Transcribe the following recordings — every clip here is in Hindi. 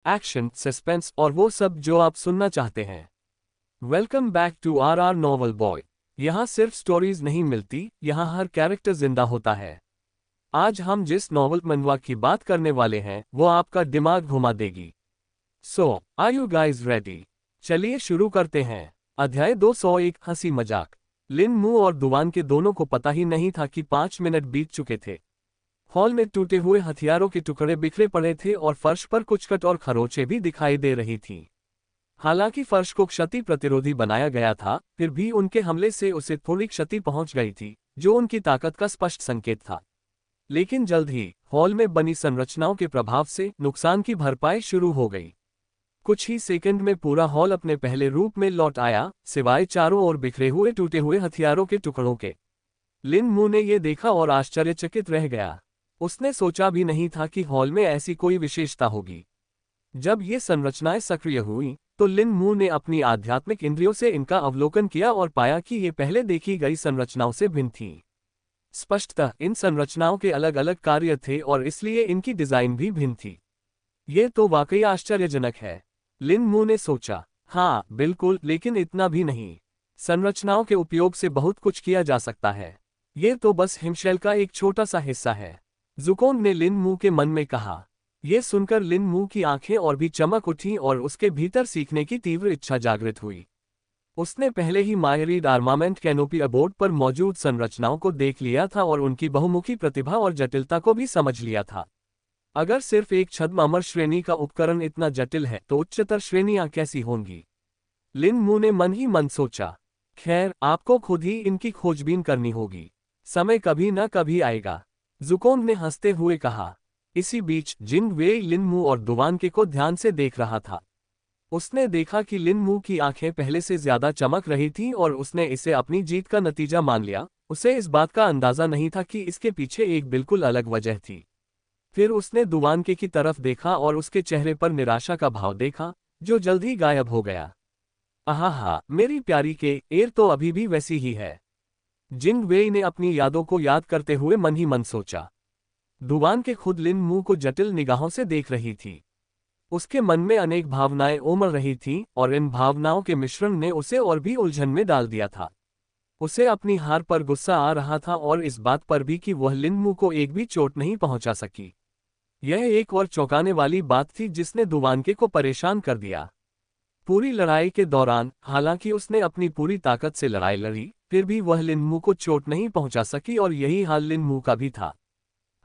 एक्शन, सस्पेंस और वो सब जो आप सुनना चाहते हैं। Welcome back to our novel boy. यहाँ सिर्फ स्टोरीज नहीं मिलती, यहाँ हर कैरेक्टर जिंदा होता है। आज हम जिस नॉवल मनवा की बात करने वाले हैं वो आपका दिमाग घुमा देगी। सो आर यू गाइज रेडी? चलिए शुरू करते हैं। अध्याय 201, हंसी मजाक। लिन मू और दुवान के दोनों को पता ही नहीं था कि 5 मिनट बीत चुके थे। हॉल में टूटे हुए हथियारों के टुकड़े बिखरे पड़े थे और फर्श पर कुछ कट और खरोंचें भी दिखाई दे रही थीं। हालांकि फर्श को क्षति प्रतिरोधी बनाया गया था, फिर भी उनके हमले से उसे थोड़ी क्षति पहुंच गई थी, जो उनकी ताकत का स्पष्ट संकेत था। लेकिन जल्द ही हॉल में बनी संरचनाओं के प्रभाव से नुकसान की भरपाई शुरू हो गई। कुछ ही सेकंड में पूरा हॉल अपने पहले रूप में लौट आया, सिवाय चारों ओर बिखरे हुए टूटे हुए हथियारों के टुकड़ों के। लिन मू ने यह देखा और आश्चर्यचकित रह गया। उसने सोचा भी नहीं था कि हॉल में ऐसी कोई विशेषता होगी। जब ये संरचनाएं सक्रिय हुईं, तो लिन मू ने अपनी आध्यात्मिक इंद्रियों से इनका अवलोकन किया और पाया कि ये पहले देखी गई संरचनाओं से भिन्न थीं। स्पष्टतः इन संरचनाओं के अलग अलग कार्य थे और इसलिए इनकी डिजाइन भी भिन्न थी। ये तो वाकई आश्चर्यजनक है, लिन मू ने सोचा। हाँ बिल्कुल, लेकिन इतना भी नहीं। संरचनाओं के उपयोग से बहुत कुछ किया जा सकता है। ये तो बस हिमशैल का एक छोटा सा हिस्सा है, ज़ुकोंग ने लिन मू के मन में कहा। यह सुनकर लिन मू की आंखें और भी चमक उठीं और उसके भीतर सीखने की तीव्र इच्छा जागृत हुई। उसने पहले ही मायरी आर्मामेंट कैनोपी अबोर्ड पर मौजूद संरचनाओं को देख लिया था और उनकी बहुमुखी प्रतिभा और जटिलता को भी समझ लिया था। अगर सिर्फ एक छद्म अमर श्रेणी का उपकरण इतना जटिल है तो उच्चतर श्रेणियां कैसी होंगी? लिन मू ने मन ही मन सोचा। खैर, आपको खुद ही इनकी खोजबीन करनी होगी। समय कभी न कभी आएगा, ज़ुकोंग ने हंसते हुए कहा। इसी बीच जिंग वेई लिन मू और दुवान के को ध्यान से देख रहा था। उसने देखा कि लिन मू की आंखें पहले से ज्यादा चमक रही थीं और उसने इसे अपनी जीत का नतीजा मान लिया। उसे इस बात का अंदाजा नहीं था कि इसके पीछे एक बिल्कुल अलग वजह थी। फिर उसने दुवान के की तरफ देखा और उसके चेहरे पर निराशा का भाव देखा, जो जल्द ही गायब हो गया। आहा, मेरी प्यारी के एयर तो अभी भी वैसी ही है, जिंग वेई ने अपनी यादों को याद करते हुए मन ही मन सोचा। दुवान के खुद लिन मू को जटिल निगाहों से देख रही थी। उसके मन में अनेक भावनाएं उमड़ रही थीं और इन भावनाओं के मिश्रण ने उसे और भी उलझन में डाल दिया था। उसे अपनी हार पर गुस्सा आ रहा था और इस बात पर भी कि वह लिन मू को एक भी चोट नहीं पहुंचा सकी। यह एक और चौंकाने वाली बात थी जिसने दुवान के को परेशान कर दिया। पूरी लड़ाई के दौरान हालांकि उसने अपनी पूरी ताकत से लड़ाई लड़ी, फिर भी वह लिन मू को चोट नहीं पहुंचा सकी और यही हाल लिन मू का भी था।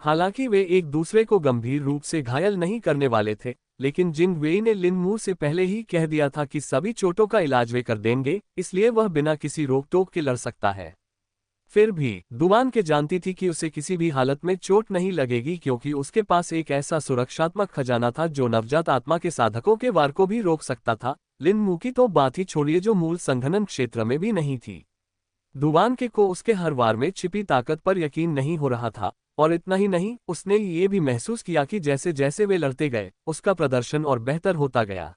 हालांकि वे एक दूसरे को गंभीर रूप से घायल नहीं करने वाले थे, लेकिन जिंग वेई ने लिन मू से पहले ही कह दिया था कि सभी चोटों का इलाज वे कर देंगे, इसलिए वह बिना किसी रोक टोक के लड़ सकता है। फिर भी दुवान के जानती थी कि उसे किसी भी हालत में चोट नहीं लगेगी, क्योंकि उसके पास एक ऐसा सुरक्षात्मक खजाना था जो नवजात आत्मा के साधकों के वार को भी रोक सकता था। लिन मू की तो बात ही छोड़िए, जो मूल संघनन क्षेत्र में भी नहीं थी। दुवान के को उसके हर वार में छिपी ताकत पर यकीन नहीं हो रहा था, और इतना ही नहीं, उसने ये भी महसूस किया कि जैसे जैसे वे लड़ते गए, उसका प्रदर्शन और बेहतर होता गया।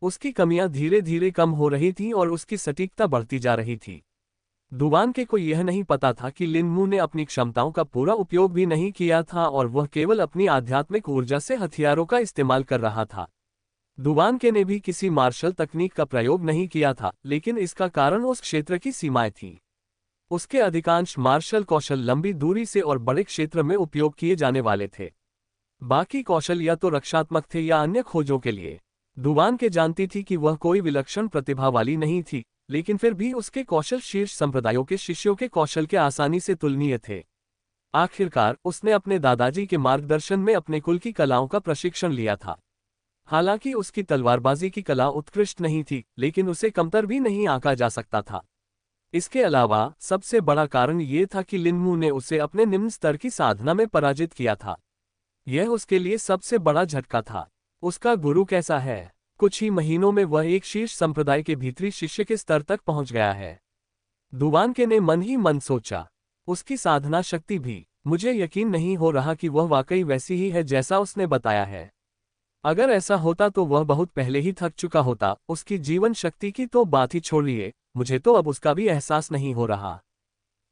उसकी कमियां धीरे धीरे कम हो रही थीं और उसकी सटीकता बढ़ती जा रही थी। दुवान के को यह नहीं पता था कि लिन मू ने अपनी क्षमताओं का पूरा उपयोग भी नहीं किया था और वह केवल अपनी आध्यात्मिक ऊर्जा से हथियारों का इस्तेमाल कर रहा था। दुवान के ने भी किसी मार्शल तकनीक का प्रयोग नहीं किया था, लेकिन इसका कारण उस क्षेत्र की सीमाएं थीं। उसके अधिकांश मार्शल कौशल लंबी दूरी से और बड़े क्षेत्र में उपयोग किए जाने वाले थे। बाकी कौशल या तो रक्षात्मक थे या अन्य खोजों के लिए। दुवान के जानती थी कि वह कोई विलक्षण प्रतिभा वाली नहीं थी, लेकिन फिर भी उसके कौशल शीर्ष संप्रदायों के शिष्यों के कौशल के आसानी से तुलनीय थे। आखिरकार उसने अपने दादाजी के मार्गदर्शन में अपने कुल की कलाओं का प्रशिक्षण लिया था। हालांकि उसकी तलवारबाजी की कला उत्कृष्ट नहीं थी, लेकिन उसे कमतर भी नहीं आंका जा सकता था। इसके अलावा सबसे बड़ा कारण ये था कि लिन मू ने उसे अपने निम्न स्तर की साधना में पराजित किया था। यह उसके लिए सबसे बड़ा झटका था। उसका गुरु कैसा है? कुछ ही महीनों में वह एक शीर्ष संप्रदाय के भीतरी शिष्य के स्तर तक पहुंच गया है, दुवान के ने मन ही मन सोचा। उसकी साधना शक्ति भी, मुझे यकीन नहीं हो रहा कि वह वाकई वैसी ही है जैसा उसने बताया है। अगर ऐसा होता तो वह बहुत पहले ही थक चुका होता। उसकी जीवन शक्ति की तो बात ही छोड़िए, मुझे तो अब उसका भी एहसास नहीं हो रहा,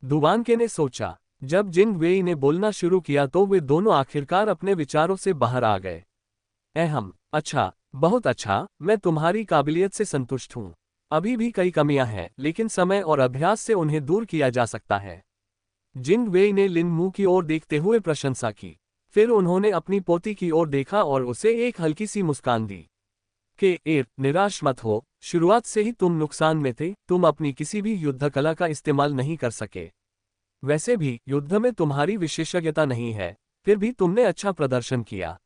दुवान के ने सोचा। जब जिंग वेई ने बोलना शुरू किया तो वे दोनों आखिरकार अपने विचारों से बाहर आ गए। अच्छा, बहुत अच्छा, मैं तुम्हारी काबिलियत से संतुष्ट हूँ। अभी भी कई कमियां हैं, लेकिन समय और अभ्यास से उन्हें दूर किया जा सकता है। जिंग वेई ने लिन मू की ओर देखते हुए प्रशंसा की। फिर उन्होंने अपनी पोती की ओर देखा और उसे एक हल्की सी मुस्कान दी। निराश मत हो, शुरुआत से ही तुम नुकसान में थे, तुम अपनी किसी भी युद्ध कला का इस्तेमाल नहीं कर सके। वैसे भी युद्ध में तुम्हारी विशेषज्ञता नहीं है, फिर भी तुमने अच्छा प्रदर्शन किया।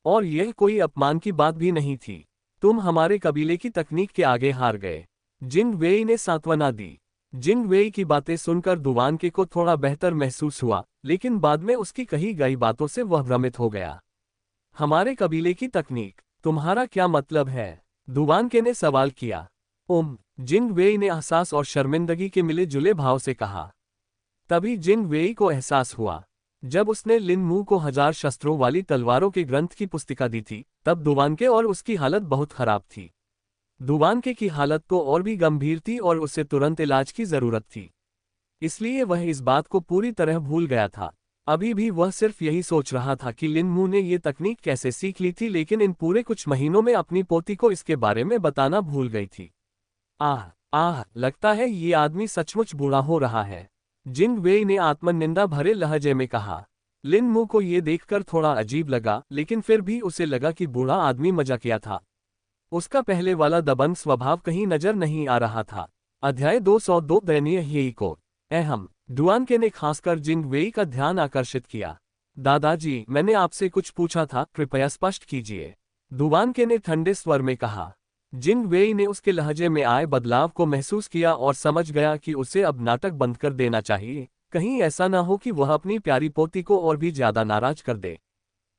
और यह कोई अपमान की बात भी नहीं थी। तुम हमारे कबीले की तकनीक के आगे हार गए। जिंग वेई ने सांत्वना दी। जिंग वेई की बातें सुनकर दुवानके को थोड़ा बेहतर महसूस हुआ, लेकिन बाद में उसकी कही गई बातों से वह भ्रमित हो गया। हमारे कबीले की तकनीक, तुम्हारा क्या मतलब है? दुवानके ने सवाल किया। जिंग वेई ने एहसास और शर्मिंदगी के मिले जुले भाव से कहा। तभी जिंग वेई को एहसास हुआ। जब उसने लिन मू को 1000 शस्त्रों वाली तलवारों के ग्रंथ की पुस्तिका दी थी, तब दुवानके और उसकी हालत बहुत खराब थी। दुवानके की हालत तो और भी गंभीर थी और उसे तुरंत इलाज की जरूरत थी। इसलिए वह इस बात को पूरी तरह भूल गया था। अभी भी वह सिर्फ यही सोच रहा था कि लिन मू ने ये तकनीक कैसे सीख ली थी, लेकिन इन पूरे कुछ महीनों में अपनी पोती को इसके बारे में बताना भूल गई थी। लगता है ये आदमी सचमुच बूढ़ा हो रहा है, जिंग वेई ने आत्मनिंदा भरे लहजे में कहा। लिन मू को ये देखकर थोड़ा अजीब लगा, लेकिन फिर भी उसे लगा कि बूढ़ा आदमी मजाकिया था। उसका पहले वाला दबंग स्वभाव कहीं नजर नहीं आ रहा था। अध्याय 202 दयनीय हेई को। दुआनके ने खासकर जिंग वेई का ध्यान आकर्षित किया। दादाजी, मैंने आपसे कुछ पूछा था, कृपया स्पष्ट कीजिए, दुआनके ने ठंडे स्वर में कहा। जिंग वेई ने उसके लहजे में आए बदलाव को महसूस किया और समझ गया कि उसे अब नाटक बंद कर देना चाहिए, कहीं ऐसा ना हो कि वह अपनी प्यारी पोती को और भी ज्यादा नाराज कर दे।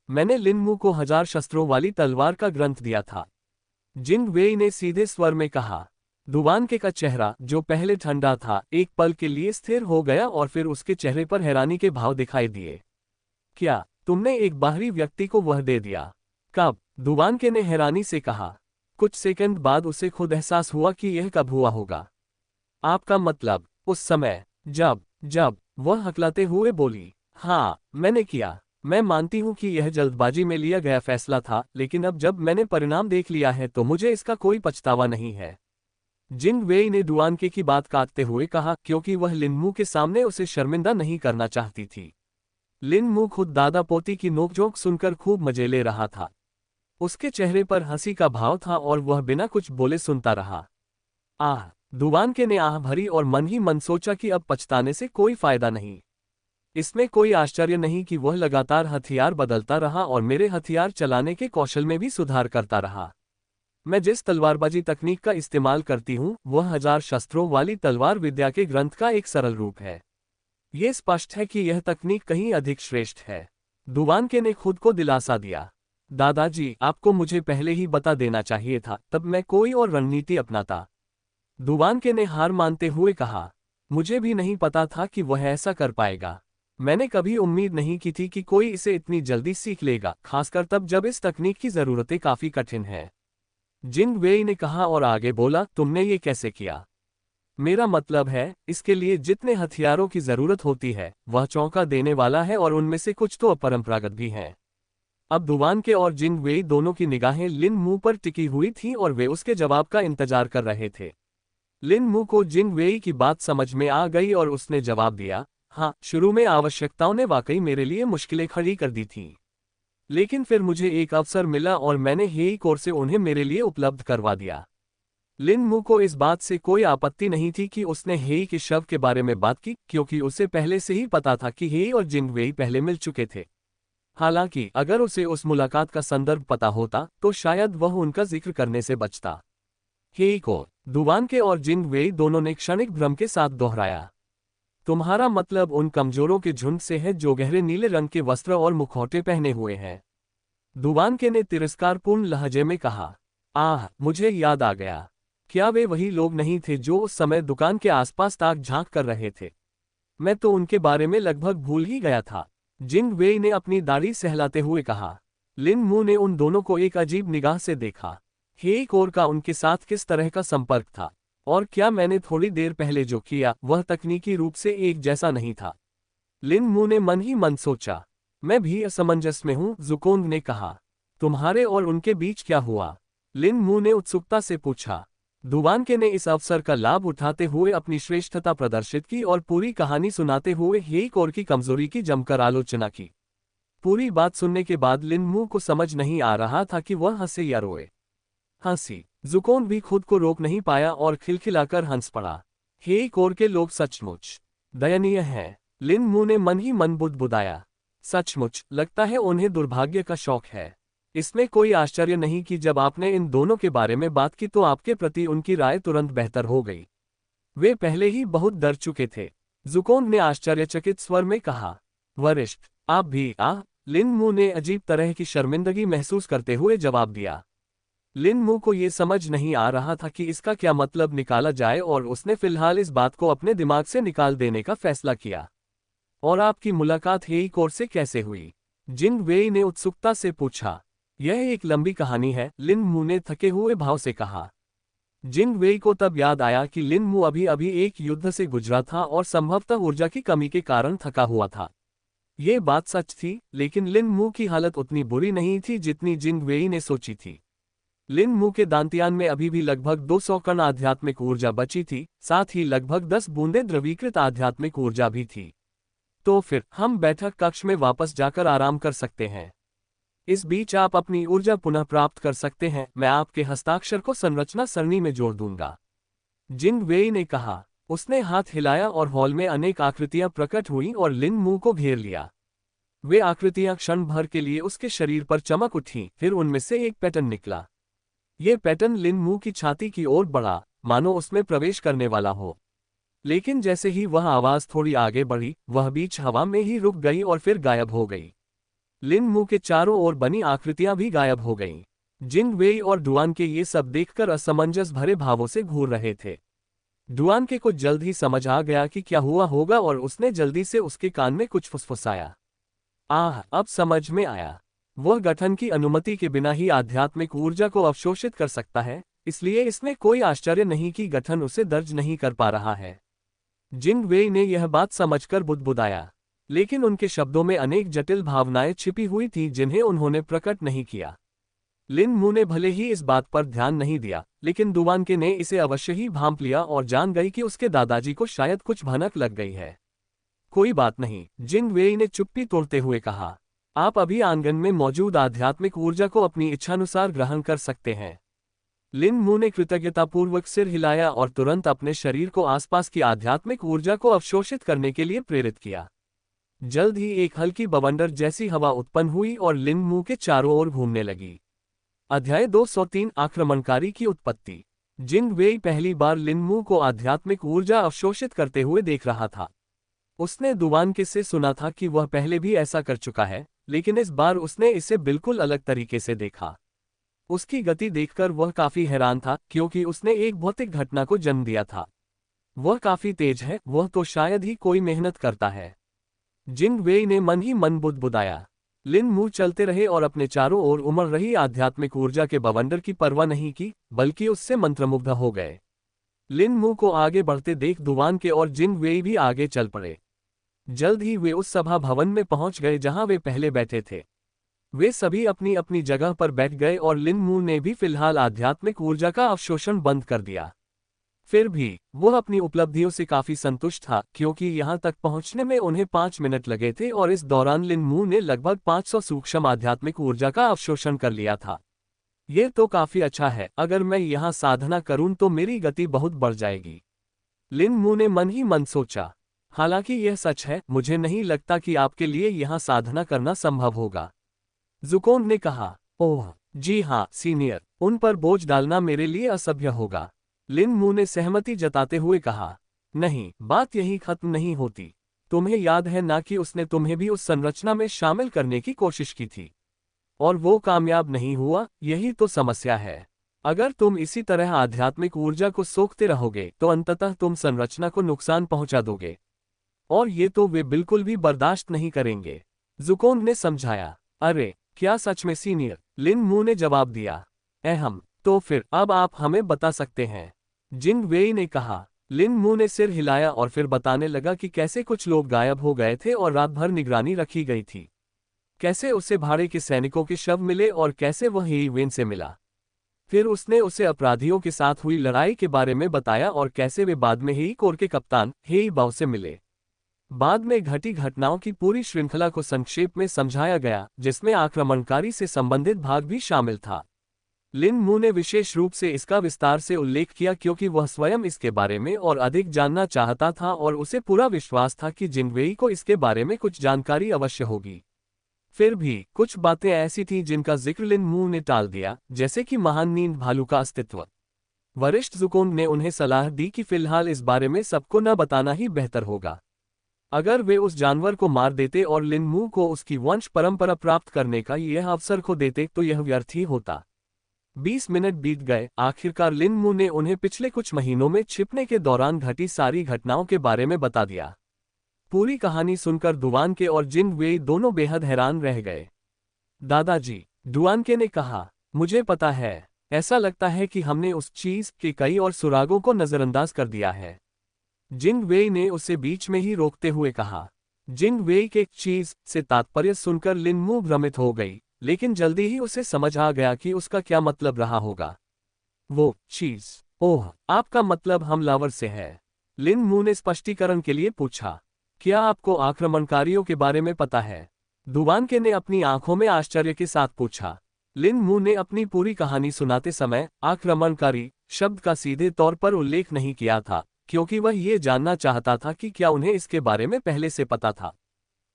मैंने लिन मू को 1000 शस्त्रों वाली तलवार का ग्रंथ दिया था, जिंग वेई ने सीधे स्वर में कहा। दुवानके का चेहरा, जो पहले ठंडा था, एक पल के लिए स्थिर हो गया और फिर उसके चेहरे पर हैरानी के भाव दिखाई दिए। क्या तुमने एक बाहरी व्यक्ति को वह दे दिया? कब? दुवानके ने हैरानी से कहा। कुछ सेकंड बाद उसे खुद एहसास हुआ कि यह कब हुआ होगा। आपका मतलब, उस समय जब वह हकलाते हुए बोली। हाँ, मैंने किया। मैं मानती हूं कि यह जल्दबाजी में लिया गया फैसला था, लेकिन अब जब मैंने परिणाम देख लिया है तो मुझे इसका कोई पछतावा नहीं है। जिंग वेई ने दुआनके की बात काटते हुए कहा, क्योंकि वह लिन मू के सामने उसे शर्मिंदा नहीं करना चाहती थी। लिन मू खुद दादा पोती की नोकझोंक सुनकर खूब मजे ले रहा था। उसके चेहरे पर हंसी का भाव था और वह बिना कुछ बोले सुनता रहा। दुवानके ने आह भरी और मन ही मन सोचा कि अब पछताने से कोई फायदा नहीं। इसमें कोई आश्चर्य नहीं कि वह लगातार हथियार बदलता रहा और मेरे हथियार चलाने के कौशल में भी सुधार करता रहा। मैं जिस तलवारबाजी तकनीक का इस्तेमाल करती हूँ, वह 1000 शस्त्रों वाली तलवार विद्या के ग्रंथ का एक सरल रूप है। ये स्पष्ट है कि यह तकनीक कहीं अधिक श्रेष्ठ है। दुवानके ने खुद को दिलासा दिया। दादाजी, आपको मुझे पहले ही बता देना चाहिए था, तब मैं कोई और रणनीति अपनाता। दुवानके ने हार मानते हुए कहा। मुझे भी नहीं पता था कि वह ऐसा कर पाएगा। मैंने कभी उम्मीद नहीं की थी कि कोई इसे इतनी जल्दी सीख लेगा, खासकर तब जब इस तकनीक की जरूरतें काफी कठिन हैं। जिंग वेई ने कहा और आगे बोला, तुमने ये कैसे किया? मेरा मतलब है, इसके लिए जितने हथियारों की जरूरत होती है, वह चौंका देने वाला है और उनमें से कुछ तो अपरंपरागत भी हैं। अब दुवानके और जिंग वेई दोनों की निगाहें लिन मू पर टिकी हुई थीं और वे उसके जवाब का इंतजार कर रहे थे। लिन मू को जिंग वेई की बात समझ में आ गई और उसने जवाब दिया, हाँ, शुरू में आवश्यकताओं ने वाकई मेरे लिए मुश्किलें खड़ी कर दी थीं। लेकिन फिर मुझे एक अवसर मिला और मैंने हेई कोर से उन्हें मेरे लिए उपलब्ध करवा दिया। लिन मू को इस बात से कोई आपत्ति नहीं थी कि उसने हेई के शव के बारे में बात की, क्योंकि उसे पहले से ही पता था कि हेई और जिंग वेई पहले मिल चुके थे। हालांकि अगर उसे उस मुलाकात का संदर्भ पता होता, तो शायद वह उनका जिक्र करने से बचता। हेई को, दुवानके और जिंग वेई दोनों ने क्षणिक भ्रम के साथ दोहराया। तुम्हारा मतलब उन कमजोरों के झुंड से है जो गहरे नीले रंग के वस्त्र और मुखौटे पहने हुए हैं? दुवानके ने तिरस्कारपूर्ण लहजे में कहा। मुझे याद आ गया। क्या वे वही लोग नहीं थे जो उस समय दुकान के आसपास ताक झांक कर रहे थे? मैं तो उनके बारे में लगभग भूल ही गया था, जिंग वेई ने अपनी दाढ़ी सहलाते हुए कहा। लिन मू ने उन दोनों को एक अजीब निगाह से देखा। हेई कोर का उनके साथ किस तरह का संपर्क था, और क्या मैंने थोड़ी देर पहले जो किया वह तकनीकी रूप से एक जैसा नहीं था? लिन मू ने मन ही मन सोचा। मैं भी असमंजस में हूं, ज़ुकोंग ने कहा। तुम्हारे और उनके बीच क्या हुआ? लिन मू ने उत्सुकता से पूछा। दुवानके ने इस अवसर का लाभ उठाते हुए अपनी श्रेष्ठता प्रदर्शित की और पूरी कहानी सुनाते हुए हेई कोर की कमजोरी की जमकर आलोचना की। पूरी बात सुनने के बाद लिन मू को समझ नहीं आ रहा था कि वह हंसे या रोए। हंसी। ज़ुकोन भी खुद को रोक नहीं पाया और खिलखिलाकर हंस पड़ा। हेई कोर के लोग सचमुच दयनीय हैं। लिन मू ने मन ही मन बुदबुदाया। सचमुच लगता है उन्हें दुर्भाग्य का शौक है। इसमें कोई आश्चर्य नहीं कि जब आपने इन दोनों के बारे में बात की तो आपके प्रति उनकी राय तुरंत बेहतर हो गई। वे पहले ही बहुत डर चुके थे। ज़ुकोन ने आश्चर्यचकित स्वर में कहा। वरिष्ठ, आप भी? लिन मू ने अजीब तरह की शर्मिंदगी महसूस करते हुए जवाब दिया। लिन मू को ये समझ नहीं आ रहा था कि इसका क्या मतलब निकाला जाए और उसने फिलहाल इस बात को अपने दिमाग से निकाल देने का फैसला किया। और आपकी मुलाकात हेई कोर से कैसे हुई? जिंग वेई ने उत्सुकता से पूछा। यह एक लंबी कहानी है, लिन मू ने थके हुए भाव से कहा। जिंग वेई को तब याद आया कि लिन मू अभी अभी एक युद्ध से गुजरा था और संभवतः ऊर्जा की कमी के कारण थका हुआ था। ये बात सच थी, लेकिन लिन मू की हालत उतनी बुरी नहीं थी जितनी जिंग वेई ने सोची थी। लिन मू के दांतियान में अभी भी लगभग 200 कण आध्यात्मिक ऊर्जा बची थी, साथ ही लगभग 10 बूंदें द्रवीकृत आध्यात्मिक ऊर्जा भी थी। तो फिर हम बैठक कक्ष में वापस जाकर आराम कर सकते हैं। इस बीच आप अपनी ऊर्जा पुनः प्राप्त कर सकते हैं। मैं आपके हस्ताक्षर को संरचना सरणी में जोड़ दूंगा। जिंग वेई ने कहा। उसने हाथ हिलाया और हॉल में अनेक आकृतियां प्रकट हुईं और लिन मू को घेर लिया। वे आकृतियां क्षण भर के लिए उसके शरीर पर चमक उठीं, फिर उनमें से एक पैटर्न निकला। ये पैटर्न लिन मू की छाती की ओर बढ़ा, मानो उसमें प्रवेश करने वाला हो। लेकिन जैसे ही वह आवाज थोड़ी आगे बढ़ी, वह बीच हवा में ही रुक गई और फिर गायब हो गई। लिन मू के चारों ओर बनी आकृतियां भी गायब हो गईं। जिंग वेई और डुआन के ये सब देखकर असमंजस भरे भावों से घूर रहे थे। डुआन के को जल्द ही समझ आ गया कि क्या हुआ होगा और उसने जल्दी से उसके कान में कुछ फुसफुसाया। अब समझ में आया। वह गठन की अनुमति के बिना ही आध्यात्मिक ऊर्जा को अवशोषित कर सकता है, इसलिए इसमें कोई आश्चर्य नहीं कि गठन उसे दर्ज नहीं कर पा रहा है। जिंग वेई ने यह बात समझकर बुदबुदाया, लेकिन उनके शब्दों में अनेक जटिल भावनाएं छिपी हुई थीं जिन्हें उन्होंने प्रकट नहीं किया। लिन मू ने भले ही इस बात पर ध्यान नहीं दिया, लेकिन दुवानके ने इसे अवश्य ही भांप लिया और जान गई कि उसके दादाजी को शायद कुछ भनक लग गई है। कोई बात नहीं, जिंग वेई ने चुप्पी तोड़ते हुए कहा। आप अभी आंगन में मौजूद आध्यात्मिक ऊर्जा को अपनी इच्छानुसार ग्रहण कर सकते हैं। लिन मू ने कृतज्ञतापूर्वक सिर हिलाया और तुरंत अपने शरीर को आसपास की आध्यात्मिक ऊर्जा को अवशोषित करने के लिए प्रेरित किया। जल्द ही एक हल्की बवंडर जैसी हवा उत्पन्न हुई और लिन मू के चारों ओर घूमने लगी। अध्याय 203 आक्रमणकारी की उत्पत्ति। जिंग वेई पहली बार लिन मू को आध्यात्मिक ऊर्जा अवशोषित करते हुए देख रहा था। उसने दुवानके से सुना था कि वह पहले भी ऐसा कर चुका है, लेकिन इस बार उसने इसे बिल्कुल अलग तरीके से देखा। उसकी गति देखकर वह काफी हैरान था, क्योंकि उसने एक भौतिक घटना को जन्म दिया था। वह काफी तेज है, वह तो शायद ही कोई मेहनत करता है। जिंग वेई ने मन ही मन बुदबुदाया। लिन मू चलते रहे और अपने चारों ओर उमड़ रही आध्यात्मिक ऊर्जा के बवंडर की परवाह नहीं की, बल्कि उससे मंत्रमुग्ध हो गए। लिन मू को आगे बढ़ते देख दुवानके और जिंग वेई भी आगे चल पड़े। जल्द ही वे उस सभा भवन में पहुंच गए जहां वे पहले बैठे थे। वे सभी अपनी अपनी जगह पर बैठ गए और लिन मू ने भी फिलहाल आध्यात्मिक ऊर्जा का अवशोषण बंद कर दिया। फिर भी वह अपनी उपलब्धियों से काफी संतुष्ट था, क्योंकि यहां तक पहुंचने में उन्हें 5 मिनट लगे थे और इस दौरान लिन मू ने लगभग 500 सूक्ष्म आध्यात्मिक ऊर्जा का अवशोषण कर लिया था। ये तो काफी अच्छा है, अगर मैं यहां साधना करूं तो मेरी गति बहुत बढ़ जाएगी। लिन मू ने मन ही मन सोचा। हालांकि यह सच है, मुझे नहीं लगता कि आपके लिए यहां साधना करना संभव होगा। ज़ुकोन ने कहा। ओह जी हाँ सीनियर, उन पर बोझ डालना मेरे लिए असभ्य होगा। लिन मू ने सहमति जताते हुए कहा। नहीं, बात यही खत्म नहीं होती। तुम्हें याद है ना कि उसने तुम्हें भी उस संरचना में शामिल करने की कोशिश की थी, और वो कामयाब नहीं हुआ। यही तो समस्या है। अगर तुम इसी तरह आध्यात्मिक ऊर्जा को सोखते रहोगे तो अंततः तुम संरचना को नुकसान पहुंचा दोगे, और ये तो वे बिल्कुल भी बर्दाश्त नहीं करेंगे। ज़ुकोन ने समझाया। अरे क्या सच में सीनियर? लिन मू ने जवाब दिया। अहम, तो फिर अब आप हमें बता सकते हैं, जिंग वेई ने कहा। लिन मू ने सिर हिलाया और फिर बताने लगा कि कैसे कुछ लोग गायब हो गए थे और रात भर निगरानी रखी गई थी। कैसे उसे भाड़े के सैनिकों के शव मिले और कैसे वह हेई वेन से मिला। फिर उसने उसे अपराधियों के साथ हुई लड़ाई के बारे में बताया और कैसे वे बाद में हेई कोर के कप्तान हेई बाओ से मिले। बाद में घटी घटनाओं की पूरी श्रृंखला को संक्षेप में समझाया गया, जिसमें आक्रमणकारी से संबंधित भाग भी शामिल था। लिन मू ने विशेष रूप से इसका विस्तार से उल्लेख किया क्योंकि वह स्वयं इसके बारे में और अधिक जानना चाहता था और उसे पूरा विश्वास था कि जिंगवेई को इसके बारे में कुछ जानकारी अवश्य होगी। फिर भी कुछ बातें ऐसी थीं जिनका जिक्र लिन मू ने टाल दिया, जैसे कि महान नींद भालू का अस्तित्व। वरिष्ठ ज़ुकोंग ने उन्हें सलाह दी कि फिलहाल इस बारे में सबको न बताना ही बेहतर होगा। अगर वे उस जानवर को मार देते और लिन मू को उसकी वंश परंपरा प्राप्त करने का यह अवसर खो देते तो यह व्यर्थ ही होता। 20 मिनट बीत गए। आखिरकार लिन मू ने उन्हें पिछले कुछ महीनों में छिपने के दौरान घटी सारी घटनाओं के बारे में बता दिया। पूरी कहानी सुनकर दुआनके और जिंगवेई दोनों बेहद हैरान रह गए। दादाजी, दुआनके ने कहा, मुझे पता है, ऐसा लगता है कि हमने उस चीज के कई और सुरागों को नजरअंदाज कर दिया है। जिंगवेई ने उसे बीच में ही रोकते हुए कहा। जिंगवेई के चीज से तात्पर्य सुनकर लिन मू भ्रमित हो गई, लेकिन जल्दी ही उसे समझ आ गया कि उसका क्या मतलब रहा होगा। वो चीज, ओह, आपका मतलब हमलावर से है? लिन मू ने स्पष्टीकरण के लिए पूछा। क्या आपको आक्रमणकारियों के बारे में पता है? दुआनके ने अपनी आंखों में आश्चर्य के साथ पूछा। लिन मू ने अपनी पूरी कहानी सुनाते समय आक्रमणकारी शब्द का सीधे तौर पर उल्लेख नहीं किया था, क्योंकि वह ये जानना चाहता था कि क्या उन्हें इसके बारे में पहले से पता था।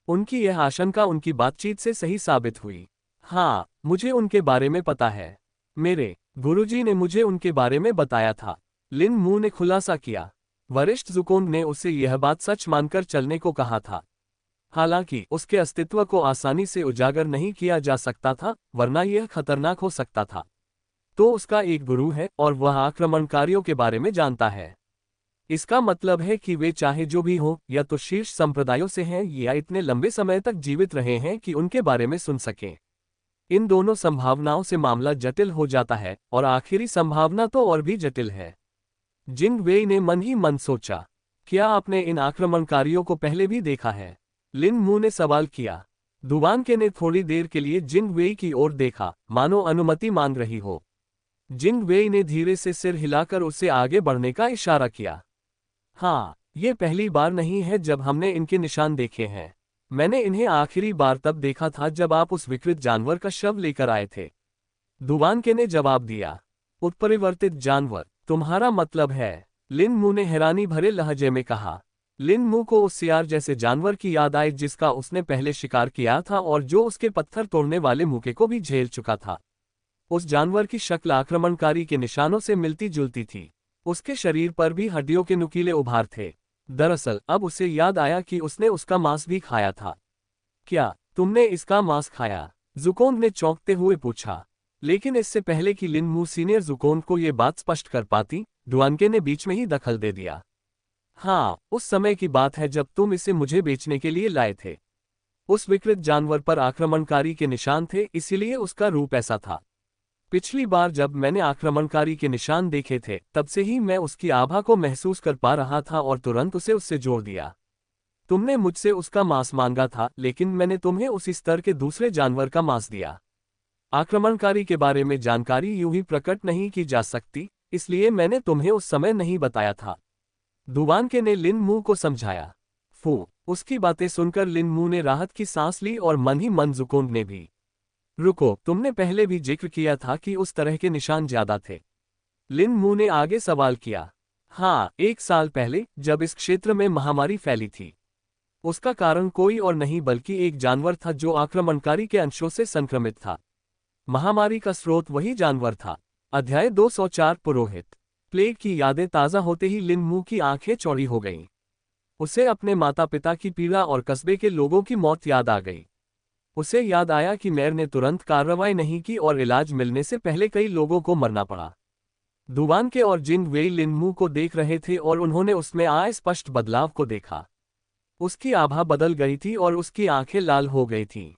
उनकी यह आशंका उनकी बातचीत से सही साबित हुई। हाँ, मुझे उनके बारे में पता है। मेरे गुरुजी ने मुझे उनके बारे में बताया था, लिन मू ने खुलासा किया। वरिष्ठ ज़ुकोंग ने उसे यह बात सच मानकर चलने को कहा था। हालांकि उसके अस्तित्व को आसानी से उजागर नहीं किया जा सकता था, वरना यह खतरनाक हो सकता था। तो उसका एक गुरु है और वह आक्रमणकारियों के बारे में जानता है। इसका मतलब है कि वे चाहे जो भी हों, या तो शीर्ष संप्रदायों से हैं या इतने लंबे समय तक जीवित रहे हैं कि उनके बारे में सुन सकें। इन दोनों संभावनाओं से मामला जटिल हो जाता है, और आखिरी संभावना तो और भी जटिल है। जिंगवेई ने मन ही मन सोचा, क्या आपने इन आक्रमणकारियों को पहले भी देखा है? लिन मू ने सवाल किया। दुआनके ने थोड़ी देर के लिए जिंगवेई की ओर देखा, मानो अनुमति मांग रही हो। जिंगवेई ने धीरे से सिर हिलाकर उसे आगे बढ़ने का इशारा किया। हाँ, ये पहली बार नहीं है जब हमने इनके निशान देखे हैं। मैंने इन्हें आखिरी बार तब देखा था जब आप उस विकृत जानवर का शव लेकर आए थे। दुआनके ने जवाब दिया। उत्परिवर्तित जानवर, तुम्हारा मतलब है? लिन मू ने हैरानी भरे लहजे में कहा। लिन मू को उस सियार जैसे जानवर की याद आई जिसका उसने पहले शिकार किया था और जो उसके पत्थर तोड़ने वाले मुके को भी झेल चुका था। उस जानवर की शक्ल आक्रमणकारी के निशानों से मिलती जुलती थी। उसके शरीर पर भी हड्डियों के नुकीले उभार थे। दरअसल अब उसे याद आया कि उसने उसका मांस भी खाया था। क्या तुमने इसका मांस खाया? ज़ुकोंग ने चौंकते हुए पूछा। लेकिन इससे पहले कि लिन मू सीनियर ज़ुकोंग को ये बात स्पष्ट कर पाती, दुआनके ने बीच में ही दखल दे दिया। हाँ, उस समय की बात है जब तुम इसे मुझे बेचने के लिए लाए थे। उस विकृत जानवर पर आक्रमणकारी के निशान थे, इसीलिए उसका रूप ऐसा था। पिछली बार जब मैंने आक्रमणकारी के निशान देखे थे, तब से ही मैं उसकी आभा को महसूस कर पा रहा था और तुरंत उसे उससे जोड़ दिया। तुमने मुझसे उसका मांस मांगा था, लेकिन मैंने तुम्हें उसी स्तर के दूसरे जानवर का मांस दिया। आक्रमणकारी के बारे में जानकारी यूं ही प्रकट नहीं की जा सकती, इसलिए मैंने तुम्हें उस समय नहीं बताया था। दुआनके ने लिन मू को समझाया। उसकी बातें सुनकर लिन मू ने राहत की सांस ली और मन ही मन ज़ुकोंग ने भी। रुको, तुमने पहले भी जिक्र किया था कि उस तरह के निशान ज्यादा थे। लिन मू ने आगे सवाल किया। हाँ, 1 साल पहले जब इस क्षेत्र में महामारी फैली थी। उसका कारण कोई और नहीं बल्कि एक जानवर था जो आक्रमणकारी के अंशों से संक्रमित था। महामारी का स्रोत वही जानवर था। अध्याय 204 पुरोहित। प्लेग की यादें ताज़ा होते ही लिन मू की आंखें चौड़ी हो गईं। उसे अपने माता पिता की पीड़ा और कस्बे के लोगों की मौत याद आ गई। उसे याद आया कि मेयर ने तुरंत कार्रवाई नहीं की और इलाज मिलने से पहले कई लोगों को मरना पड़ा। दुआनके और जिंगवेई लिन मू को देख रहे थे और उन्होंने उसमें आए स्पष्ट बदलाव को देखा। उसकी आभा बदल गई थी और उसकी आंखें लाल हो गई थीं।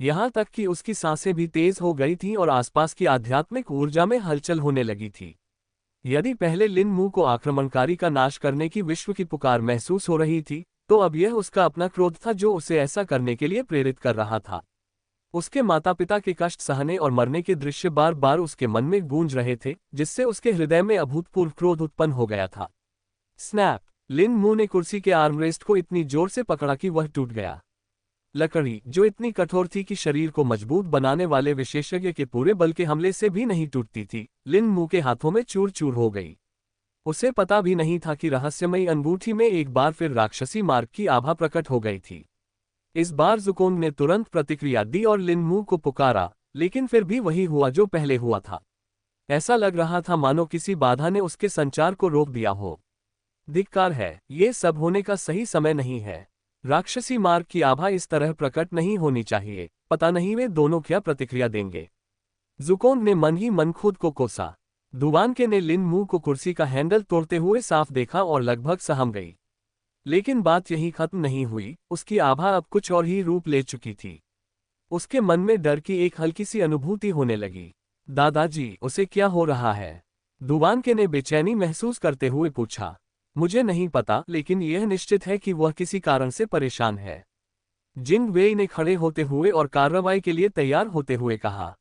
यहाँ तक कि उसकी सांसें भी तेज हो गई थीं और आसपास की आध्यात्मिक ऊर्जा में हलचल होने लगी थी। यदि पहले लिन मू को आक्रमणकारी का नाश करने की विश्व की पुकार महसूस हो रही थी, तो अब यह उसका अपना क्रोध था जो उसे ऐसा करने के लिए प्रेरित कर रहा था। उसके माता पिता के कष्ट सहने और मरने के दृश्य बार बार उसके मन में गूंज रहे थे, जिससे उसके हृदय में अभूतपूर्व क्रोध उत्पन्न हो गया था। स्नैप! लिन मू ने कुर्सी के आर्मरेस्ट को इतनी जोर से पकड़ा कि वह टूट गया। लकड़ी, जो इतनी कठोर थी कि शरीर को मजबूत बनाने वाले विशेषज्ञ के पूरे बल के हमले से भी नहीं टूटती थी, लिन मू के हाथों में चूर चूर हो गई। उसे पता भी नहीं था कि रहस्यमयी अंगूठी में एक बार फिर राक्षसी मार्ग की आभा प्रकट हो गई थी। इस बार ज़ुकोंग ने तुरंत प्रतिक्रिया दी और लिन मू को पुकारा, लेकिन फिर भी वही हुआ जो पहले हुआ था। ऐसा लग रहा था मानो किसी बाधा ने उसके संचार को रोक दिया हो। धिक्कार है, ये सब होने का सही समय नहीं है। राक्षसी मार्ग की आभा इस तरह प्रकट नहीं होनी चाहिए। पता नहीं वे दोनों क्या प्रतिक्रिया देंगे। ज़ुकोंग ने मन ही मन खुद को कोसा। दुवानके ने लिन मू को कुर्सी का हैंडल तोड़ते हुए साफ देखा और लगभग सहम गई। लेकिन बात यही खत्म नहीं हुई, उसकी आभा अब कुछ और ही रूप ले चुकी थी। उसके मन में डर की एक हल्की सी अनुभूति होने लगी। दादाजी, उसे क्या हो रहा है? दुवानके ने बेचैनी महसूस करते हुए पूछा। मुझे नहीं पता, लेकिन यह निश्चित है कि वह किसी कारण से परेशान है। जिंग वेई ने खड़े होते हुए और कार्रवाई के लिए तैयार होते हुए कहा।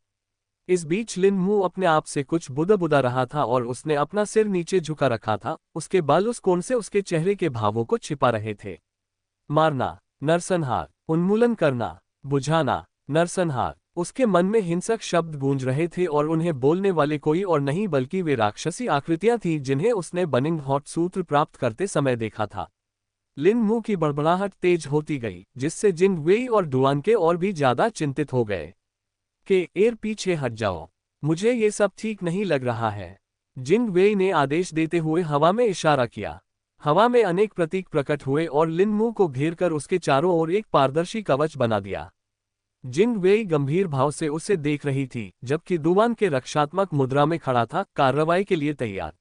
इस बीच लिन मू अपने आप से कुछ बुदा रहा था और उसने अपना सिर नीचे झुका रखा था। उसके बाल उस कोण से उसके चेहरे के भावों को छिपा रहे थे। मारना, नरसंहार, उन्मूलन करना, बुझाना, नरसंहार। उसके मन में हिंसक शब्द गूंज रहे थे और उन्हें बोलने वाले कोई और नहीं बल्कि वे राक्षसी आकृतियां थीं जिन्हें उसने बनिंग हॉट सूत्र प्राप्त करते समय देखा था। लिन मू की बड़बड़ाहट तेज होती गई, जिससे जिंग वेई और डुआनके और भी ज्यादा चिंतित हो गए। एयर पीछे हट जाओ, मुझे ये सब ठीक नहीं लग रहा है। जिंग वेई ने आदेश देते हुए हवा में इशारा किया। हवा में अनेक प्रतीक प्रकट हुए और लिन मू को घेरकर उसके चारों ओर एक पारदर्शी कवच बना दिया। जिंग वेई गंभीर भाव से उसे देख रही थी, जबकि दुवान के रक्षात्मक मुद्रा में खड़ा था, कार्रवाई के लिए तैयार।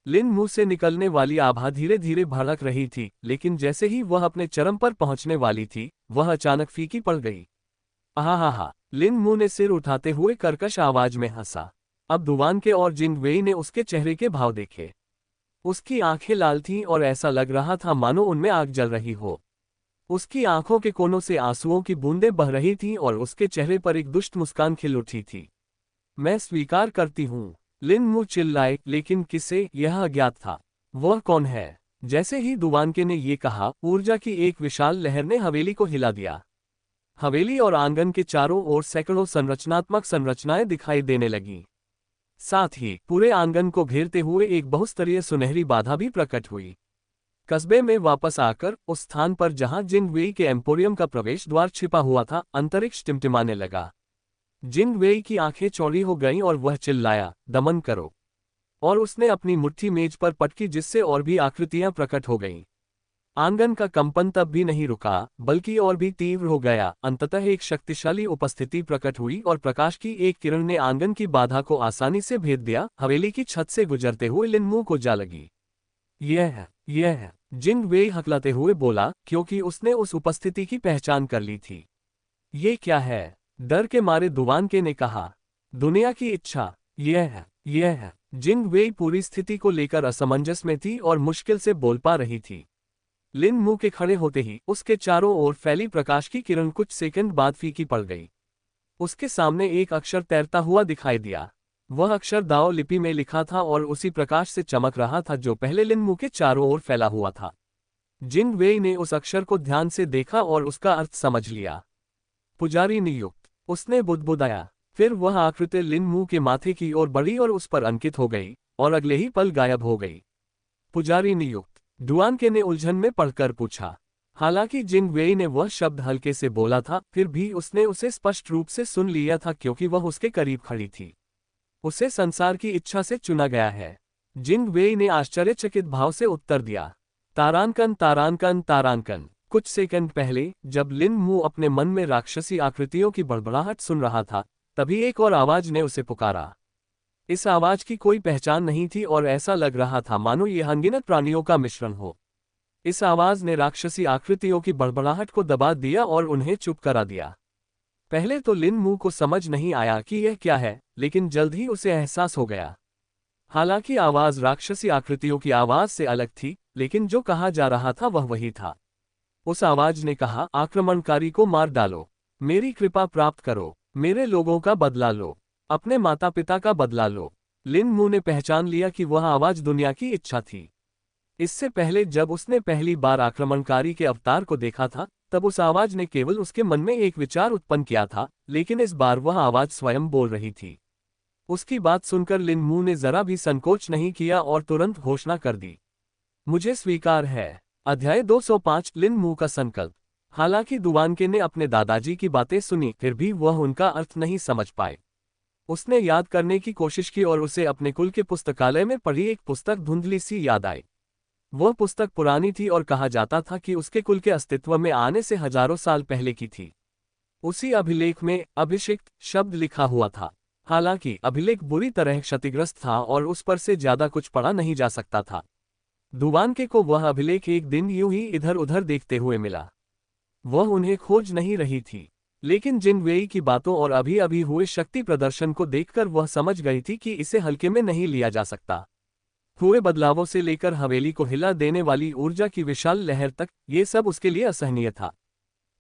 लिन मू से निकलने वाली आभा धीरे धीरे भड़क रही थी, लेकिन जैसे ही वह अपने चरम पर पहुंचने वाली थी, वह अचानक फीकी पड़ गई। आहा! लिन मू ने सिर उठाते हुए कर्कश आवाज में हंसा। अब दुवानके और जिंग वेई ने उसके चेहरे के भाव देखे। उसकी आंखें लाल थीं और ऐसा लग रहा था मानो उनमें आग जल रही हो। उसकी आंखों के कोनों से आंसुओं की बूंदें बह रही थीं और उसके चेहरे पर एक दुष्ट मुस्कान खिल उठी थी। मैं स्वीकार करती हूँ, लिन मू चिल्लाए, लेकिन किसे? यह अज्ञात था। वह कौन है? जैसे ही दुवानके ने ये कहा, ऊर्जा की एक विशाल लहर ने हवेली को हिला दिया। हवेली और आंगन के चारों ओर सैकड़ों संरचनात्मक संरचनाएं दिखाई देने लगीं। साथ ही पूरे आंगन को घेरते हुए एक बहुस्तरीय सुनहरी बाधा भी प्रकट हुई। कस्बे में वापस आकर उस स्थान पर जहां जिंग वेई के एम्पोरियम का प्रवेश द्वार छिपा हुआ था, अंतरिक्ष टिमटिमाने लगा। जिंग वेई की आंखें चौड़ी हो गईं और वह चिल्लाया, दमन करो। और उसने अपनी मुट्ठी मेज पर पटकी, जिससे और भी आकृतियां प्रकट हो गईं। आंगन का कंपन तब भी नहीं रुका, बल्कि और भी तीव्र हो गया। अंततः एक शक्तिशाली उपस्थिति प्रकट हुई और प्रकाश की एक किरण ने आंगन की बाधा को आसानी से भेद दिया। हवेली की छत से गुजरते हुए लिन मू को जा लगी। यह है, जिंग वेई हकलाते हुए बोला, क्योंकि उसने उस उपस्थिति की पहचान कर ली थी। ये क्या है? डर के मारे दुवानके ने कहा। दुनिया की इच्छा। यह है। जिंग वेई पूरी स्थिति को लेकर असमंजस में थी और मुश्किल से बोल पा रही थी। लिन मू के खड़े होते ही उसके चारों ओर फैली प्रकाश की किरण कुछ सेकंड बाद फीकी पड़ गई। उसके सामने एक अक्षर तैरता हुआ दिखाई दिया। वह अक्षर दाओ लिपि में लिखा था और उसी प्रकाश से चमक रहा था जो पहले लिन मू के चारों ओर फैला हुआ था। जिंग वेई ने उस अक्षर को ध्यान से देखा और उसका अर्थ समझ लिया। पुजारी नियुक्त, उसने बुदबुदाया। फिर वह आकृति लिन मू के माथे की ओर बढ़ी और उस पर अंकित हो गई और अगले ही पल गायब हो गई। पुजारी नियुक्त, डुआनके ने उलझन में पढ़कर पूछा। हालांकि जिंग वेई ने वह शब्द हल्के से बोला था, फिर भी उसने उसे स्पष्ट रूप से सुन लिया था क्योंकि वह उसके करीब खड़ी थी। उसे संसार की इच्छा से चुना गया है। जिंग वेई ने आश्चर्यचकित भाव से उत्तर दिया। तारांकन तारांकन तारांकन। कुछ सेकंड पहले जब लिन मू अपने मन में राक्षसी आकृतियों की बड़बड़ाहट सुन रहा था, तभी एक और आवाज ने उसे पुकारा। इस आवाज की कोई पहचान नहीं थी और ऐसा लग रहा था मानो ये अनगिनत प्राणियों का मिश्रण हो। इस आवाज ने राक्षसी आकृतियों की बड़बड़ाहट को दबा दिया और उन्हें चुप करा दिया। पहले तो लिन मू को समझ नहीं आया कि यह क्या है, लेकिन जल्द ही उसे एहसास हो गया। हालांकि आवाज राक्षसी आकृतियों की आवाज से अलग थी, लेकिन जो कहा जा रहा था वह वही था। उस आवाज ने कहा, आक्रमणकारी को मार डालो। मेरी कृपा प्राप्त करो, मेरे लोगों का बदला लो, अपने माता पिता का बदला लो। लिन मू ने पहचान लिया कि वह आवाज दुनिया की इच्छा थी। इससे पहले जब उसने पहली बार आक्रमणकारी के अवतार को देखा था, तब उस आवाज ने केवल उसके मन में एक विचार उत्पन्न किया था, लेकिन इस बार वह आवाज स्वयं बोल रही थी। उसकी बात सुनकर लिन मू ने जरा भी संकोच नहीं किया और तुरंत घोषणा कर दी, मुझे स्वीकार है। अध्याय 205 लिन मू का संकल्प। हालांकि दुवानके ने अपने दादाजी की बातें सुनी, फिर भी वह उनका अर्थ नहीं समझ पाए। उसने याद करने की कोशिश की और उसे अपने कुल के पुस्तकालय में पढ़ी एक पुस्तक धुंधली सी याद आई। वह पुस्तक पुरानी थी और कहा जाता था कि उसके कुल के अस्तित्व में आने से हजारों साल पहले की थी। उसी अभिलेख में अभिषिक्त शब्द लिखा हुआ था। हालांकि अभिलेख बुरी तरह क्षतिग्रस्त था और उस पर से ज्यादा कुछ पढ़ा नहीं जा सकता था। दुवानके को वह अभिलेख एक दिन यूं ही इधर उधर देखते हुए मिला। वह उन्हें खोज नहीं रही थी, लेकिन जिन वेई की बातों और अभी अभी हुए शक्ति प्रदर्शन को देखकर वह समझ गई थी कि इसे हल्के में नहीं लिया जा सकता। हुए बदलावों से लेकर हवेली को हिला देने वाली ऊर्जा की विशाल लहर तक, ये सब उसके लिए असहनीय था।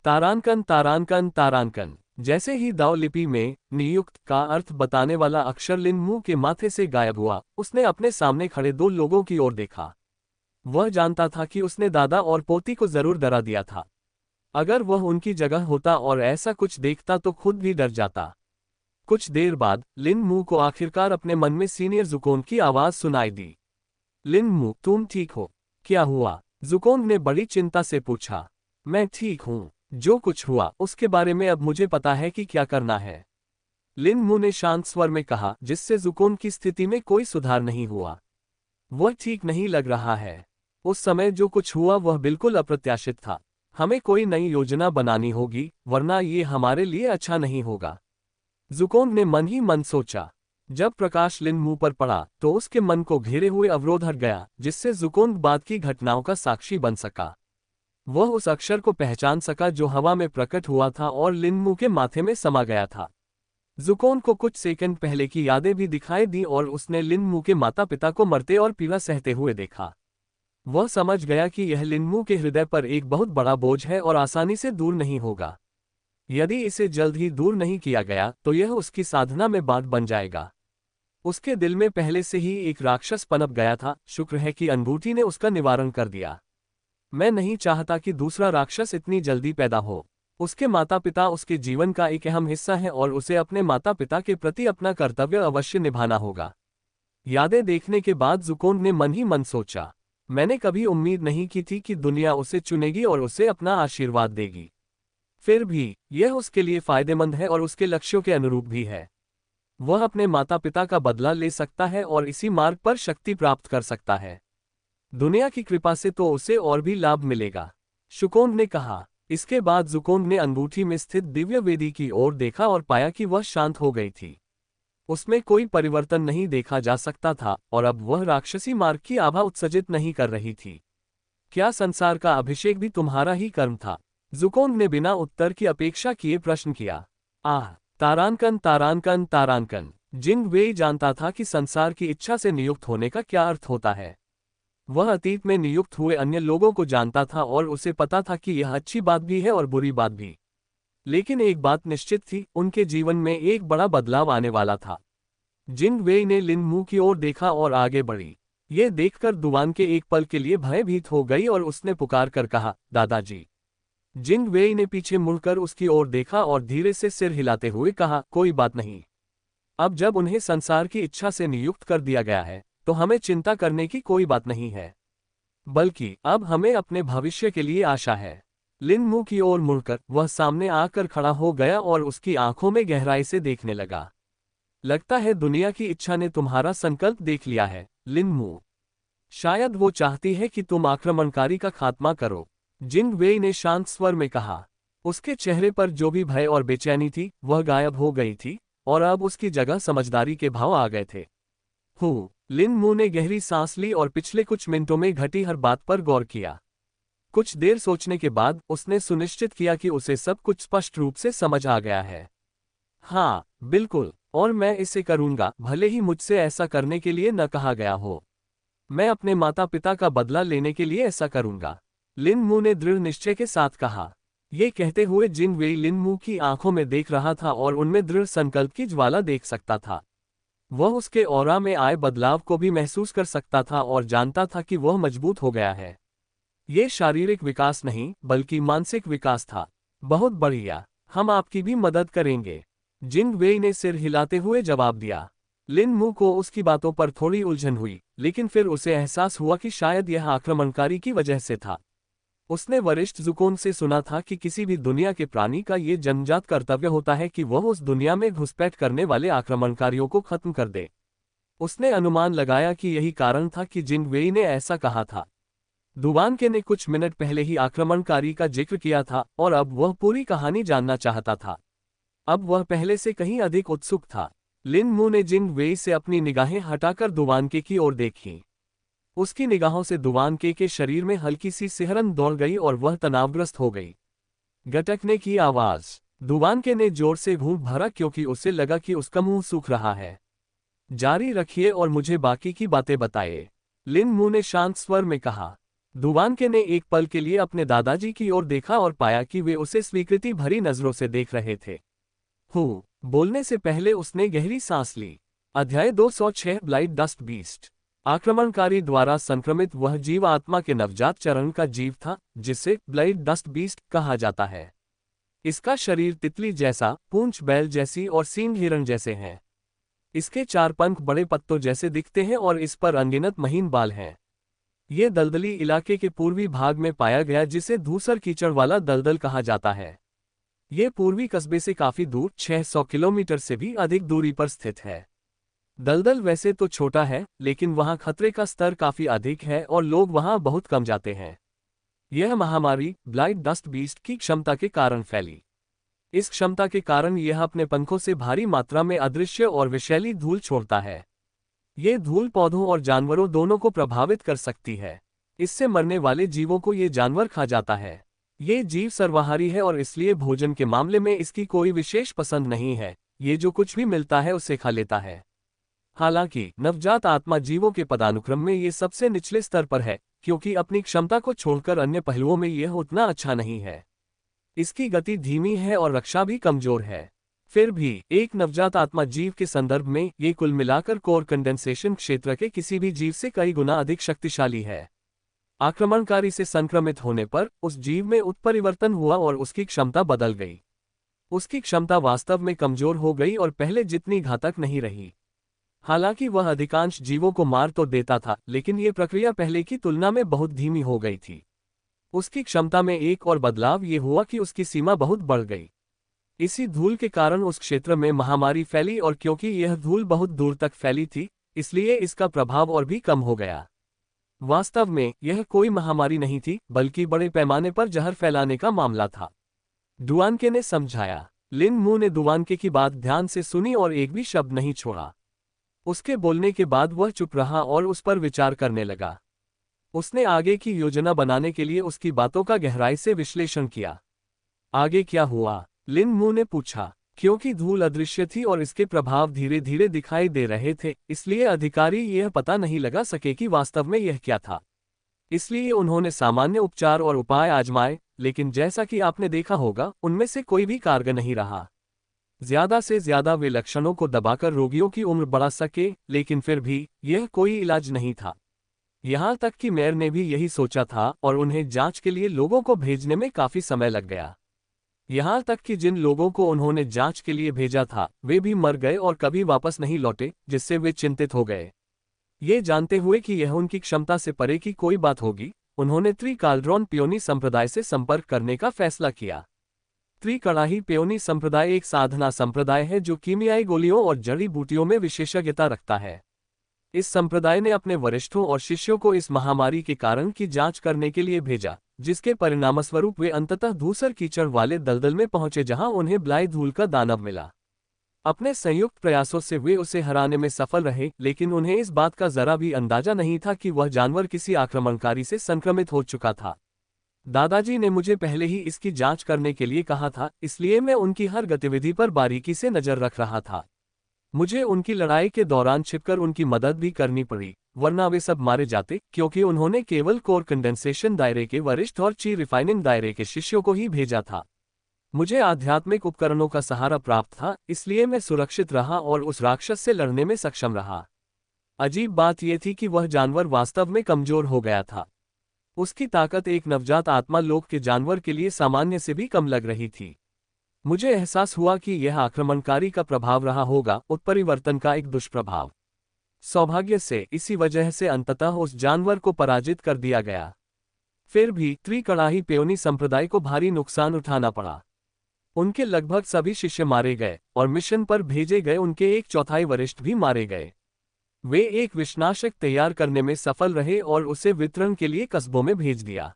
तारांकन तारांकन तारांकन। जैसे ही दाव लिपि में नियुक्त का अर्थ बताने वाला अक्षर लिन मू के माथे से गायब हुआ, उसने अपने सामने खड़े दो लोगों की ओर देखा। वह जानता था कि उसने दादा और पोती को जरूर डरा दिया था। अगर वह उनकी जगह होता और ऐसा कुछ देखता तो खुद भी डर जाता। कुछ देर बाद लिन मू को आखिरकार अपने मन में सीनियर जुकोन की आवाज सुनाई दी। लिन मू, तुम ठीक हो? क्या हुआ? जुकोन ने बड़ी चिंता से पूछा। मैं ठीक हूँ। जो कुछ हुआ उसके बारे में अब मुझे पता है कि क्या करना है, लिन मू ने शांत स्वर में कहा, जिससे जुकोन की स्थिति में कोई सुधार नहीं हुआ। वह ठीक नहीं लग रहा है। उस समय जो कुछ हुआ वह बिल्कुल अप्रत्याशित था। हमें कोई नई योजना बनानी होगी, वरना ये हमारे लिए अच्छा नहीं होगा, जुकोन ने मन ही मन सोचा। जब प्रकाश लिन मू पर पड़ा तो उसके मन को घेरे हुए अवरोध हट गया, जिससे जुकोन बाद की घटनाओं का साक्षी बन सका। वह उस अक्षर को पहचान सका जो हवा में प्रकट हुआ था और लिन मू के माथे में समा गया था। जुकोन को कुछ सेकंड पहले की यादें भी दिखाई दी और उसने लिन मू के माता पिता को मरते और पीड़ा सहते हुए देखा। वह समझ गया कि यह लिन मू के हृदय पर एक बहुत बड़ा बोझ है और आसानी से दूर नहीं होगा। यदि इसे जल्द ही दूर नहीं किया गया तो यह उसकी साधना में बात बन जाएगा। उसके दिल में पहले से ही एक राक्षस पनप गया था, शुक्र है कि अनुभूति ने उसका निवारण कर दिया। मैं नहीं चाहता कि दूसरा राक्षस इतनी जल्दी पैदा हो। उसके माता पिता उसके जीवन का एक अहम हिस्सा है और उसे अपने माता पिता के प्रति अपना कर्तव्य अवश्य निभाना होगा। यादें देखने के बाद जुकोन ने मन ही मन सोचा, मैंने कभी उम्मीद नहीं की थी कि दुनिया उसे चुनेगी और उसे अपना आशीर्वाद देगी। फिर भी यह उसके लिए फायदेमंद है और उसके लक्ष्यों के अनुरूप भी है। वह अपने माता पिता का बदला ले सकता है और इसी मार्ग पर शक्ति प्राप्त कर सकता है। दुनिया की कृपा से तो उसे और भी लाभ मिलेगा, शुकोन ने कहा। इसके बाद जुकोन ने अंगूठी में स्थित दिव्य वेदी की ओर देखा और पाया कि वह शांत हो गई थी। उसमें कोई परिवर्तन नहीं देखा जा सकता था और अब वह राक्षसी मार्ग की आभा उत्सर्जित नहीं कर रही थी। क्या संसार का अभिषेक भी तुम्हारा ही कर्म था? जुकोन ने बिना उत्तर की अपेक्षा किए प्रश्न किया। आह, तारांकन तारांकन तारांकन। जिंग वेई जानता था कि संसार की इच्छा से नियुक्त होने का क्या अर्थ होता है। वह अतीत में नियुक्त हुए अन्य लोगों को जानता था और उसे पता था कि यह अच्छी बात भी है और बुरी बात भी। लेकिन एक बात निश्चित थी, उनके जीवन में एक बड़ा बदलाव आने वाला था। जिंग वेई ने लिन मू की ओर देखा और आगे बढ़ी। ये देखकर दुवान के एक पल के लिए भयभीत हो गई और उसने पुकार कर कहा, दादाजी। जिंग वेई ने पीछे मुड़कर उसकी ओर देखा और धीरे से सिर हिलाते हुए कहा, कोई बात नहीं। अब जब उन्हें संसार की इच्छा से नियुक्त कर दिया गया है तो हमें चिंता करने की कोई बात नहीं है, बल्कि अब हमें अपने भविष्य के लिए आशा है। लिन मू की ओर मुड़कर वह सामने आकर खड़ा हो गया और उसकी आंखों में गहराई से देखने लगा। लगता है दुनिया की इच्छा ने तुम्हारा संकल्प देख लिया है, लिन मू। शायद वो चाहती है कि तुम आक्रमणकारी का खात्मा करो, जिंग वेई ने शांत स्वर में कहा। उसके चेहरे पर जो भी भय और बेचैनी थी वह गायब हो गई थी और अब उसकी जगह समझदारी के भाव आ गए थे। लिन मू ने गहरी सांस ली और पिछले कुछ मिनटों में घटी हर बात पर गौर किया। कुछ देर सोचने के बाद उसने सुनिश्चित किया कि उसे सब कुछ स्पष्ट रूप से समझ आ गया है। हाँ, बिल्कुल, और मैं इसे करूंगा, भले ही मुझसे ऐसा करने के लिए न कहा गया हो। मैं अपने माता पिता का बदला लेने के लिए ऐसा करूंगा, लिन मू ने दृढ़ निश्चय के साथ कहा। ये कहते हुए जिन वेई लिन मू की आंखों में देख रहा था और उनमें दृढ़ संकल्प की ज्वाला देख सकता था। वह उसके ऑरा में आए बदलाव को भी महसूस कर सकता था और जानता था कि वह मजबूत हो गया है। ये शारीरिक विकास नहीं बल्कि मानसिक विकास था। बहुत बढ़िया, हम आपकी भी मदद करेंगे, जिन वेई ने सिर हिलाते हुए जवाब दिया। लिन मू को उसकी बातों पर थोड़ी उलझन हुई, लेकिन फिर उसे एहसास हुआ कि शायद यह आक्रमणकारी की वजह से था। उसने वरिष्ठ जुकोन से सुना था कि किसी भी दुनिया के प्राणी का ये जन्मजात कर्तव्य होता है कि वह उस दुनिया में घुसपैठ करने वाले आक्रमणकारियों को खत्म कर दे। उसने अनुमान लगाया कि यही कारण था कि जिन वेई ने ऐसा कहा था। दुवानके ने कुछ मिनट पहले ही आक्रमणकारी का जिक्र किया था और अब वह पूरी कहानी जानना चाहता था। अब वह पहले से कहीं अधिक उत्सुक था। लिन मू ने जिन वेई से अपनी निगाहें हटाकर दुवानके की ओर देखी। उसकी निगाहों से दुवानके के शरीर में हल्की सी सिहरन दौड़ गई और वह तनावग्रस्त हो गई। गटकने की आवाज। दुवानके ने जोर से घूंट भरा क्योंकि उसे लगा कि उसका मुंह सूख रहा है। जारी रखिए और मुझे बाकी की बातें बताइए, लिन मू ने शांत स्वर में कहा। दुवानके ने एक पल के लिए अपने दादाजी की ओर देखा और पाया कि वे उसे स्वीकृति भरी नजरों से देख रहे थे। बोलने से पहले उसने गहरी सांस ली। अध्याय 206 ब्लाइट डस्ट बीस्ट। आक्रमणकारी द्वारा संक्रमित वह जीव आत्मा के नवजात चरण का जीव था जिसे ब्लाइट डस्ट बीस्ट कहा जाता है। इसका शरीर तितली जैसा, पूंछ बैल जैसी और सींग हिरण जैसे हैं। इसके 4 पंख बड़े पत्तों जैसे दिखते हैं और इस पर अनगिनत महीन बाल हैं। ये दलदली इलाके के पूर्वी भाग में पाया गया जिसे धूसर कीचड़ वाला दलदल कहा जाता है। ये पूर्वी कस्बे से काफी दूर 600 किलोमीटर से भी अधिक दूरी पर स्थित है। दलदल वैसे तो छोटा है, लेकिन वहां खतरे का स्तर काफी अधिक है और लोग वहां बहुत कम जाते हैं। यह महामारी ब्लाइट डस्ट बीस्ट की क्षमता के कारण फैली। इस क्षमता के कारण यह अपने पंखों से भारी मात्रा में अदृश्य और विषैली धूल छोड़ता है। ये धूल पौधों और जानवरों दोनों को प्रभावित कर सकती है। इससे मरने वाले जीवों को ये जानवर खा जाता है। ये जीव सर्वाहारी है और इसलिए भोजन के मामले में इसकी कोई विशेष पसंद नहीं है। ये जो कुछ भी मिलता है उसे खा लेता है। हालांकि नवजात आत्मा जीवों के पदानुक्रम में ये सबसे निचले स्तर पर है, क्योंकि अपनी क्षमता को छोड़कर अन्य पहलुओं में यह उतना अच्छा नहीं है। इसकी गति धीमी है और रक्षा भी कमजोर है। फिर भी एक नवजात आत्मा जीव के संदर्भ में ये कुल मिलाकर कोर कंडेंसेशन क्षेत्र के किसी भी जीव से कई गुना अधिक शक्तिशाली है। आक्रमणकारी से संक्रमित होने पर उस जीव में उत्परिवर्तन हुआ और उसकी क्षमता बदल गई। उसकी क्षमता वास्तव में कमजोर हो गई और पहले जितनी घातक नहीं रही। हालांकि वह अधिकांश जीवों को मार तो देता था, लेकिन ये प्रक्रिया पहले की तुलना में बहुत धीमी हो गई थी। उसकी क्षमता में एक और बदलाव ये हुआ कि उसकी सीमा बहुत बढ़ गई। इसी धूल के कारण उस क्षेत्र में महामारी फैली और क्योंकि यह धूल बहुत दूर तक फैली थी, इसलिए इसका प्रभाव और भी कम हो गया। वास्तव में यह कोई महामारी नहीं थी, बल्कि बड़े पैमाने पर जहर फैलाने का मामला था, दुवानके ने समझाया। लिन मू ने दुवानके की बात ध्यान से सुनी और एक भी शब्द नहीं छोड़ा। उसके बोलने के बाद वह चुप रहा और उस पर विचार करने लगा। उसने आगे की योजना बनाने के लिए उसकी बातों का गहराई से विश्लेषण किया। आगे क्या हुआ? लिन मू ने पूछा। क्योंकि धूल अदृश्य थी और इसके प्रभाव धीरे धीरे दिखाई दे रहे थे, इसलिए अधिकारी यह पता नहीं लगा सके कि वास्तव में यह क्या था। इसलिए उन्होंने सामान्य उपचार और उपाय आजमाए, लेकिन जैसा कि आपने देखा होगा, उनमें से कोई भी कारगर नहीं रहा। ज्यादा से ज्यादा वे लक्षणों को दबाकर रोगियों की उम्र बढ़ा सके, लेकिन फिर भी यह कोई इलाज नहीं था। यहां तक कि मेयर ने भी यही सोचा था और उन्हें जांच के लिए लोगों को भेजने में काफी समय लग गया। यहां तक कि जिन लोगों को उन्होंने जांच के लिए भेजा था वे भी मर गए और कभी वापस नहीं लौटे, जिससे वे चिंतित हो गए। ये जानते हुए कि यह उनकी क्षमता से परे की कोई बात होगी, उन्होंने त्रिकाल्ड्रॉन पेयोनी संप्रदाय से संपर्क करने का फैसला किया। त्रिकड़ाही पेयोनी संप्रदाय एक साधना संप्रदाय है जो कीमियाई गोलियों और जड़ी बूटियों में विशेषज्ञता रखता है। इस संप्रदाय ने अपने वरिष्ठों और शिष्यों को इस महामारी के कारण की जांच करने के लिए भेजा, जिसके परिणामस्वरूप वे अंततः धूसर कीचड़ वाले दलदल में पहुंचे जहां उन्हें ब्लाई धूल का दानव मिला। अपने संयुक्त प्रयासों से वे उसे हराने में सफल रहे, लेकिन उन्हें इस बात का जरा भी अंदाजा नहीं था कि वह जानवर किसी आक्रमणकारी से संक्रमित हो चुका था। दादाजी ने मुझे पहले ही इसकी जांच करने के लिए कहा था, इसलिए मैं उनकी हर गतिविधि पर बारीकी से नजर रख रहा था। मुझे उनकी लड़ाई के दौरान छिपकर उनकी मदद भी करनी पड़ी, वरना वे सब मारे जाते, क्योंकि उन्होंने केवल कोर कंडेंसेशन दायरे के वरिष्ठ और ची रिफाइनिंग दायरे के शिष्यों को ही भेजा था। मुझे आध्यात्मिक उपकरणों का सहारा प्राप्त था, इसलिए मैं सुरक्षित रहा और उस राक्षस से लड़ने में सक्षम रहा। अजीब बात यह थी कि वह जानवर वास्तव में कमजोर हो गया था। उसकी ताकत एक नवजात आत्मा लोक के जानवर के लिए सामान्य से भी कम लग रही थी। मुझे एहसास हुआ कि यह आक्रमणकारी का प्रभाव रहा होगा, उत्परिवर्तन का एक दुष्प्रभाव। सौभाग्य से इसी वजह से अंततः उस जानवर को पराजित कर दिया गया। फिर भी त्रिकड़ाही पेयोनी संप्रदाय को भारी नुकसान उठाना पड़ा। उनके लगभग सभी शिष्य मारे गए और मिशन पर भेजे गए उनके 1/4 वरिष्ठ भी मारे गए। वे एक विषनाशक तैयार करने में सफल रहे और उसे वितरण के लिए कस्बों में भेज दिया।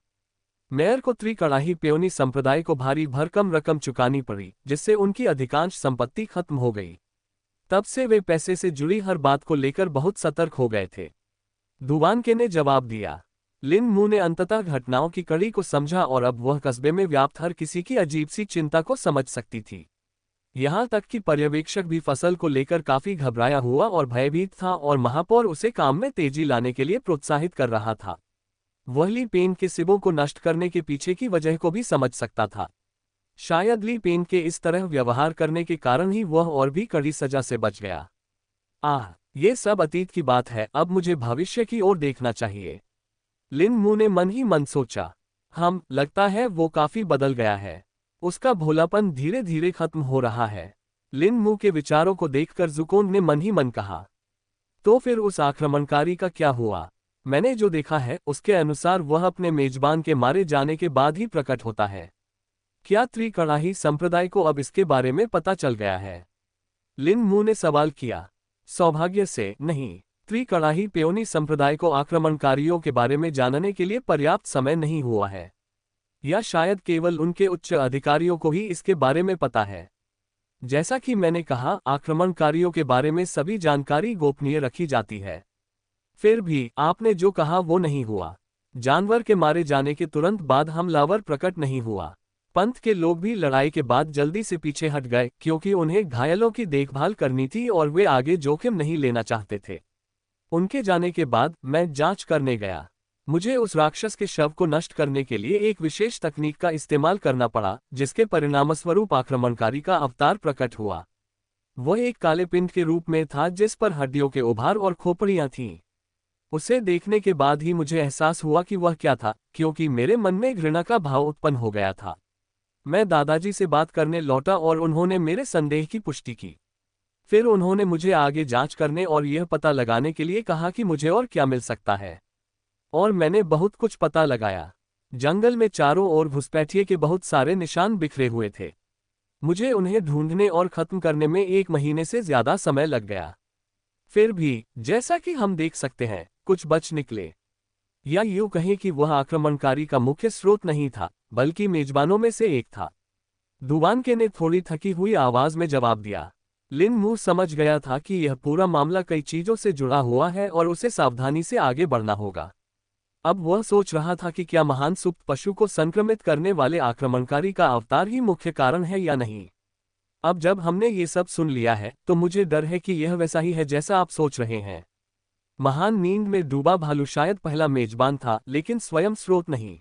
मेयर को त्रिकड़ाही पेयोनी संप्रदाय को भारी भरकम रकम चुकानी पड़ी, जिससे उनकी अधिकांश संपत्ति खत्म हो गई। तब से वे पैसे से जुड़ी हर बात को लेकर बहुत सतर्क हो गए थे। दुवानके ने जवाब दिया। लिन मू ने अंततः घटनाओं की कड़ी को समझा और अब वह कस्बे में व्याप्त हर किसी की अजीब सी चिंता को समझ सकती थी। यहाँ तक कि पर्यवेक्षक भी फसल को लेकर काफी घबराया हुआ और भयभीत था और महापौर उसे काम में तेजी लाने के लिए प्रोत्साहित कर रहा था। वह ली पेन के शिवों को नष्ट करने के पीछे की वजह को भी समझ सकता था। शायद ली पेन के इस तरह व्यवहार करने के कारण ही वह और भी कड़ी सजा से बच गया। ये सब अतीत की बात है, अब मुझे भविष्य की ओर देखना चाहिए। लिन मू ने मन ही मन सोचा। लगता है वो काफी बदल गया है। उसका भोलापन धीरे धीरे खत्म हो रहा है। लिन मू के विचारों को देखकर ज़ुकोंग ने मन ही मन कहा। तो फिर उस आक्रमणकारी का क्या हुआ? मैंने जो देखा है उसके अनुसार वह अपने मेजबान के मारे जाने के बाद ही प्रकट होता है। क्या त्रिकड़ाही संप्रदाय को अब इसके बारे में पता चल गया है? लिन मू ने सवाल किया। सौभाग्य से नहीं। त्रिकड़ाही पेयोनी संप्रदाय को आक्रमणकारियों के बारे में जानने के लिए पर्याप्त समय नहीं हुआ है, या शायद केवल उनके उच्च अधिकारियों को ही इसके बारे में पता है। जैसा कि मैंने कहा, आक्रमणकारियों के बारे में सभी जानकारी गोपनीय रखी जाती है। फिर भी आपने जो कहा वो नहीं हुआ। जानवर के मारे जाने के तुरंत बाद हमलावर प्रकट नहीं हुआ। पंथ के लोग भी लड़ाई के बाद जल्दी से पीछे हट गए, क्योंकि उन्हें घायलों की देखभाल करनी थी और वे आगे जोखिम नहीं लेना चाहते थे। उनके जाने के बाद मैं जांच करने गया। मुझे उस राक्षस के शव को नष्ट करने के लिए एक विशेष तकनीक का इस्तेमाल करना पड़ा, जिसके परिणामस्वरूप आक्रमणकारी का अवतार प्रकट हुआ। वह एक काले पिंड के रूप में था जिस पर हड्डियों के उभार और खोपड़ियां थीं। उसे देखने के बाद ही मुझे एहसास हुआ कि वह क्या था, क्योंकि मेरे मन में घृणा का भाव उत्पन्न हो गया था। मैं दादाजी से बात करने लौटा और उन्होंने मेरे संदेह की पुष्टि की। फिर उन्होंने मुझे आगे जांच करने और यह पता लगाने के लिए कहा कि मुझे और क्या मिल सकता है। और मैंने बहुत कुछ पता लगाया। जंगल में चारों ओर घुसपैठिए के बहुत सारे निशान बिखरे हुए थे। मुझे उन्हें ढूंढने और खत्म करने में 1 महीने से ज्यादा समय लग गया। फिर भी जैसा कि हम देख सकते हैं, कुछ बच निकले। या यूं कहें कि वह आक्रमणकारी का मुख्य स्रोत नहीं था, बल्कि मेजबानों में से एक था। दुवानके ने थोड़ी थकी हुई आवाज में जवाब दिया। लिन मू समझ गया था कि यह पूरा मामला कई चीजों से जुड़ा हुआ है और उसे सावधानी से आगे बढ़ना होगा। अब वह सोच रहा था कि क्या महान सुप्त पशु को संक्रमित करने वाले आक्रमणकारी का अवतार ही मुख्य कारण है या नहीं। अब जब हमने ये सब सुन लिया है, तो मुझे डर है कि यह वैसा ही है जैसा आप सोच रहे हैं। महान नींद में डूबा भालू शायद पहला मेजबान था, लेकिन स्वयं स्रोत नहीं।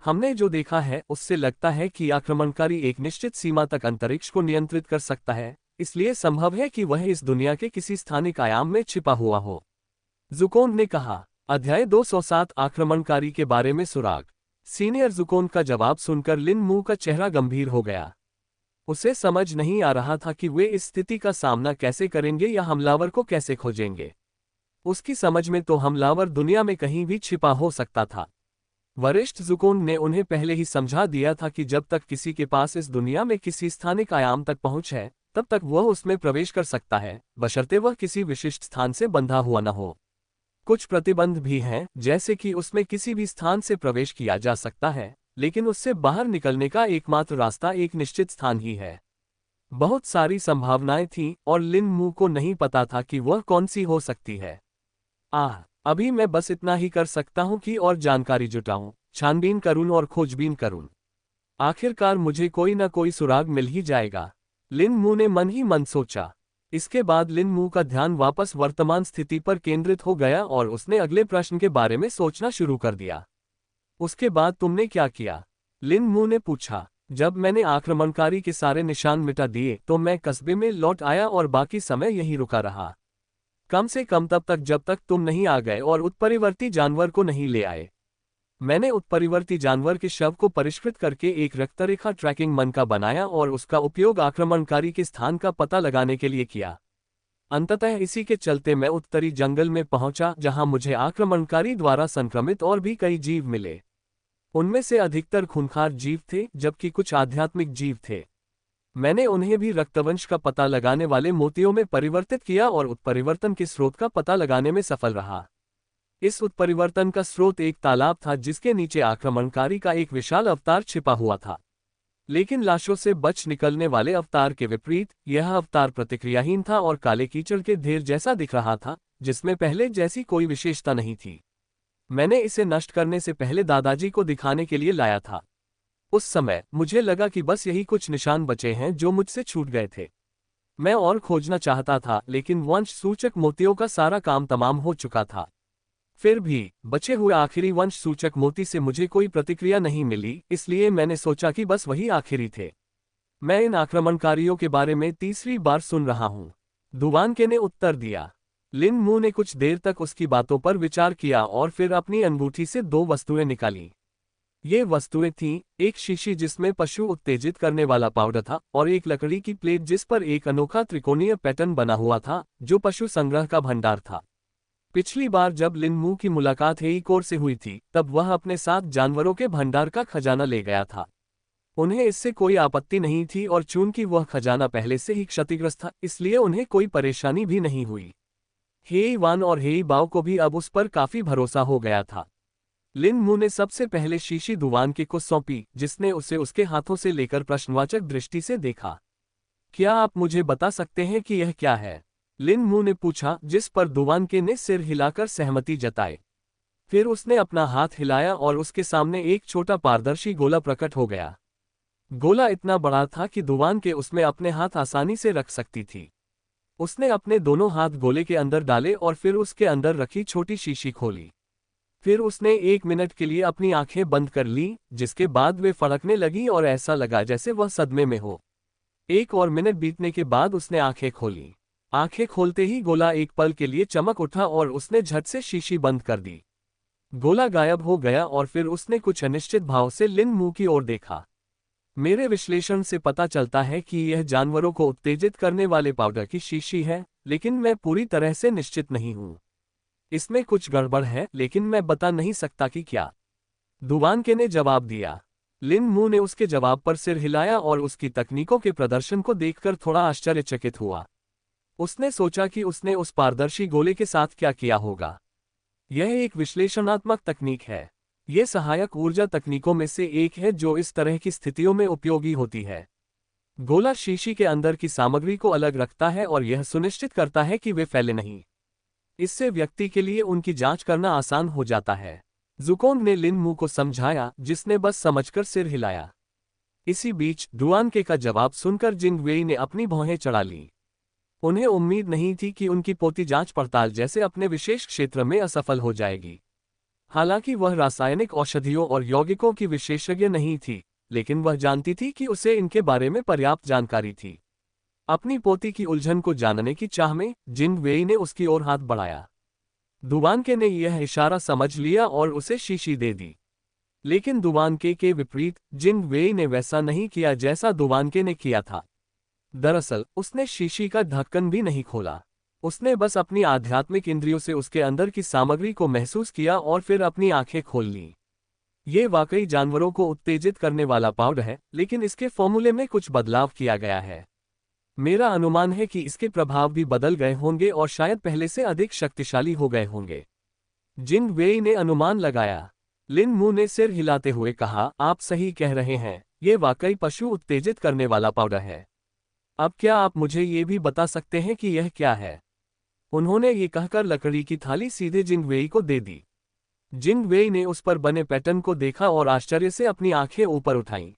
हमने जो देखा है उससे लगता है कि आक्रमणकारी एक निश्चित सीमा तक अंतरिक्ष को नियंत्रित कर सकता है, इसलिए संभव है कि वह इस दुनिया के किसी स्थानिक आयाम में छिपा हुआ हो। ज़ुकोंग ने कहा। अध्याय 207 आक्रमणकारी के बारे में सुराग। सीनियर ज़ुकोंग का जवाब सुनकर लिन मू का चेहरा गंभीर हो गया। उसे समझ नहीं आ रहा था कि वे इस स्थिति का सामना कैसे करेंगे या हमलावर को कैसे खोजेंगे। उसकी समझ में तो हमलावर दुनिया में कहीं भी छिपा हो सकता था। वरिष्ठ ज़ुकोंग ने उन्हें पहले ही समझा दिया था कि जब तक किसी के पास इस दुनिया में किसी स्थानिक आयाम तक पहुंच है, तब तक वह उसमें प्रवेश कर सकता है, बशर्ते वह किसी विशिष्ट स्थान से बंधा हुआ न हो। कुछ प्रतिबंध भी हैं, जैसे कि उसमें किसी भी स्थान से प्रवेश किया जा सकता है, लेकिन उससे बाहर निकलने का एकमात्र रास्ता एक निश्चित स्थान ही है। बहुत सारी संभावनाएं थीं और लिन मू को नहीं पता था कि वह कौन सी हो सकती है। अभी मैं बस इतना ही कर सकता हूं कि और जानकारी जुटाऊं, छानबीन करूं और खोजबीन करूं। आखिरकार मुझे कोई न कोई सुराग मिल ही जाएगा। लिन मू ने मन ही मन सोचा। इसके बाद लिन मू का ध्यान वापस वर्तमान स्थिति पर केंद्रित हो गया और उसने अगले प्रश्न के बारे में सोचना शुरू कर दिया। उसके बाद तुमने क्या किया? लिन मू ने पूछा। जब मैंने आक्रमणकारी के सारे निशान मिटा दिए तो मैं कस्बे में लौट आया और बाकी समय यहीं रुका रहा। कम से कम तब तक जब तक तुम नहीं आ गए और उत्परिवर्ती जानवर को नहीं ले आए। मैंने उत्परिवर्ती जानवर के शव को परिष्कृत करके एक रक्तरेखा ट्रैकिंग मन का बनाया और उसका उपयोग आक्रमणकारी के स्थान का पता लगाने के लिए किया। अंततः इसी के चलते मैं उत्तरी जंगल में पहुंचा, जहां मुझे आक्रमणकारी द्वारा संक्रमित और भी कई जीव मिले। उनमें से अधिकतर खूंखार जीव थे, जबकि कुछ आध्यात्मिक जीव थे। मैंने उन्हें भी रक्तवंश का पता लगाने वाले मोतियों में परिवर्तित किया और उत्परिवर्तन के स्रोत का पता लगाने में सफल रहा। इस उत्परिवर्तन का स्रोत एक तालाब था जिसके नीचे आक्रमणकारी का एक विशाल अवतार छिपा हुआ था। लेकिन लाशों से बच निकलने वाले अवतार के विपरीत यह अवतार प्रतिक्रियाहीन था और काले कीचड़ के ढेर जैसा दिख रहा था, जिसमें पहले जैसी कोई विशेषता नहीं थी। मैंने इसे नष्ट करने से पहले दादाजी को दिखाने के लिए लाया था। उस समय मुझे लगा कि बस यही कुछ निशान बचे हैं जो मुझसे छूट गए थे। मैं और खोजना चाहता था, लेकिन वंश सूचक मोतियों का सारा काम तमाम हो चुका था। फिर भी बचे हुए आखिरी वंश सूचक मोती से मुझे कोई प्रतिक्रिया नहीं मिली, इसलिए मैंने सोचा कि बस वही आखिरी थे। मैं इन आक्रमणकारियों के बारे में तीसरी बार सुन रहा हूं, दुवानके ने उत्तर दिया। लिन मू ने कुछ देर तक उसकी बातों पर विचार किया और फिर अपनी अंगूठी से 2 वस्तुएं निकाली। ये वस्तुएं थीं, एक शीशी जिसमें पशु उत्तेजित करने वाला पाउडर था और एक लकड़ी की प्लेट जिस पर एक अनोखा त्रिकोणीय पैटर्न बना हुआ था, जो पशु संग्रह का भंडार था। पिछली बार जब लिन मू की मुलाकात हेईकोर से हुई थी, तब वह अपने साथ जानवरों के भंडार का खजाना ले गया था। उन्हें इससे कोई आपत्ति नहीं थी और चूंकि वह खजाना पहले से ही क्षतिग्रस्त था, इसलिए उन्हें कोई परेशानी भी नहीं हुई। हेई वान और हेई बाओ को भी अब उस पर काफी भरोसा हो गया था। लिन मू ने सबसे पहले शीशी दुवानके को सौंपी, जिसने उसे उसके हाथों से लेकर प्रश्नवाचक दृष्टि से देखा। क्या आप मुझे बता सकते हैं कि यह क्या है? लिन मू ने पूछा, जिस पर दुवानके ने सिर हिलाकर सहमति जताई। फिर उसने अपना हाथ हिलाया और उसके सामने एक छोटा पारदर्शी गोला प्रकट हो गया। गोला इतना बड़ा था कि दुवानके उसमें अपने हाथ आसानी से रख सकती थी। उसने अपने दोनों हाथ गोले के अंदर डाले और फिर उसके अंदर रखी छोटी शीशी खोली। फिर उसने 1 मिनट के लिए अपनी आंखें बंद कर लीं, जिसके बाद वे फड़कने लगी और ऐसा लगा जैसे वह सदमे में हो। 1 और मिनट बीतने के बाद उसने आंखें खोली। आंखें खोलते ही गोला एक पल के लिए चमक उठा और उसने झट से शीशी बंद कर दी। गोला गायब हो गया और फिर उसने कुछ अनिश्चित भाव से लिन मू की ओर देखा। मेरे विश्लेषण से पता चलता है कि यह जानवरों को उत्तेजित करने वाले पाउडर की शीशी है, लेकिन मैं पूरी तरह से निश्चित नहीं हूं। इसमें कुछ गड़बड़ है, लेकिन मैं बता नहीं सकता कि क्या। दुवानके ने जवाब दिया। लिन मू ने उसके जवाब पर सिर हिलाया और उसकी तकनीकों के प्रदर्शन को देखकर थोड़ा आश्चर्यचकित हुआ। उसने सोचा कि उसने उस पारदर्शी गोले के साथ क्या किया होगा। यह एक विश्लेषणात्मक तकनीक है। यह सहायक ऊर्जा तकनीकों में से एक है जो इस तरह की स्थितियों में उपयोगी होती है। गोला शीशी के अंदर की सामग्री को अलग रखता है और यह सुनिश्चित करता है कि वे फैले नहीं। इससे व्यक्ति के लिए उनकी जांच करना आसान हो जाता है। जुकोंग ने लिन मू को समझाया, जिसने बस समझकर सिर हिलाया। इसी बीच दुआनके का जवाब सुनकर जिंग वेई ने अपनी भौहें चढ़ा ली। उन्हें उम्मीद नहीं थी कि उनकी पोती जांच पड़ताल जैसे अपने विशेष क्षेत्र में असफल हो जाएगी। हालांकि वह रासायनिक औषधियों और यौगिकों की विशेषज्ञ नहीं थी, लेकिन वह जानती थी कि उसे इनके बारे में पर्याप्त जानकारी थी। अपनी पोती की उलझन को जानने की चाह में जिंग वेई ने उसकी ओर हाथ बढ़ाया। दुवानके ने यह इशारा समझ लिया और उसे शीशी दे दी। लेकिन दुवानके के विपरीत जिंग वेई ने वैसा नहीं किया जैसा दुवानके ने किया था। दरअसल उसने शीशी का ढक्कन भी नहीं खोला। उसने बस अपनी आध्यात्मिक इंद्रियों से उसके अंदर की सामग्री को महसूस किया और फिर अपनी आंखें खोल लीं। ये वाकई जानवरों को उत्तेजित करने वाला पाउडर है, लेकिन इसके फॉर्मूले में कुछ बदलाव किया गया है। मेरा अनुमान है कि इसके प्रभाव भी बदल गए होंगे और शायद पहले से अधिक शक्तिशाली हो गए होंगे। जिंग वेई ने अनुमान लगाया। लिन मू ने सिर हिलाते हुए कहा, आप सही कह रहे हैं, ये वाकई पशु उत्तेजित करने वाला पाउडर है। अब क्या आप मुझे ये भी बता सकते हैं कि यह क्या है? उन्होंने ये कहकर लकड़ी की थाली सीधे जिंग वेई को दे दी। जिंग वेई ने उस पर बने पैटर्न को देखा और आश्चर्य से अपनी आंखें ऊपर उठाईं।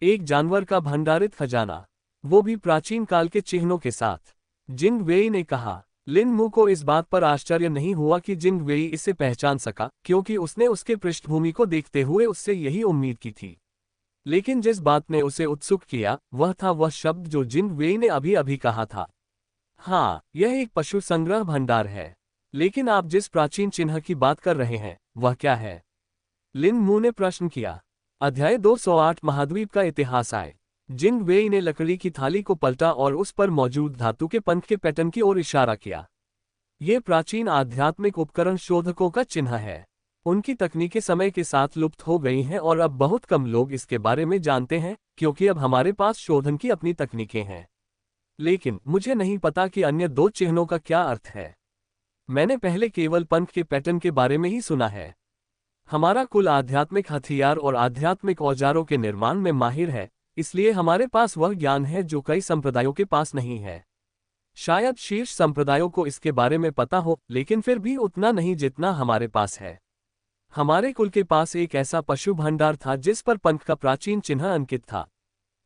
एक जानवर का भंडारित खजाना, वो भी प्राचीन काल के चिन्हों के साथ। जिंग वेई ने कहा। लिन मू को इस बात पर आश्चर्य नहीं हुआ कि जिंग वेई इसे पहचान सका, क्योंकि उसने उसके पृष्ठभूमि को देखते हुए उससे यही उम्मीद की थी। लेकिन जिस बात ने उसे उत्सुक किया वह था वह शब्द जो जिन वेई ने अभी अभी कहा था। हाँ, यह एक पशु संग्रह भंडार है। लेकिन आप जिस प्राचीन चिन्ह की बात कर रहे हैं वह क्या है? लिन मू ने प्रश्न किया। अध्याय 208 महाद्वीप का इतिहास आए। जिन वेई ने लकड़ी की थाली को पलटा और उस पर मौजूद धातु के पंख के पैटर्न की ओर इशारा किया। ये प्राचीन आध्यात्मिक उपकरण शोधकों का चिन्ह है। उनकी तकनीकें समय के साथ लुप्त हो गई हैं और अब बहुत कम लोग इसके बारे में जानते हैं क्योंकि अब हमारे पास शोधन की अपनी तकनीकें हैं। लेकिन मुझे नहीं पता कि अन्य दो चिन्हों का क्या अर्थ है। मैंने पहले केवल पंख के पैटर्न के बारे में ही सुना है। हमारा कुल आध्यात्मिक हथियार और आध्यात्मिक औजारों के निर्माण में माहिर है, इसलिए हमारे पास वह ज्ञान है जो कई संप्रदायों के पास नहीं है। शायद शीर्ष संप्रदायों को इसके बारे में पता हो, लेकिन फिर भी उतना नहीं जितना हमारे पास है। हमारे कुल के पास एक ऐसा पशु भंडार था जिस पर पंख का प्राचीन चिन्ह अंकित था।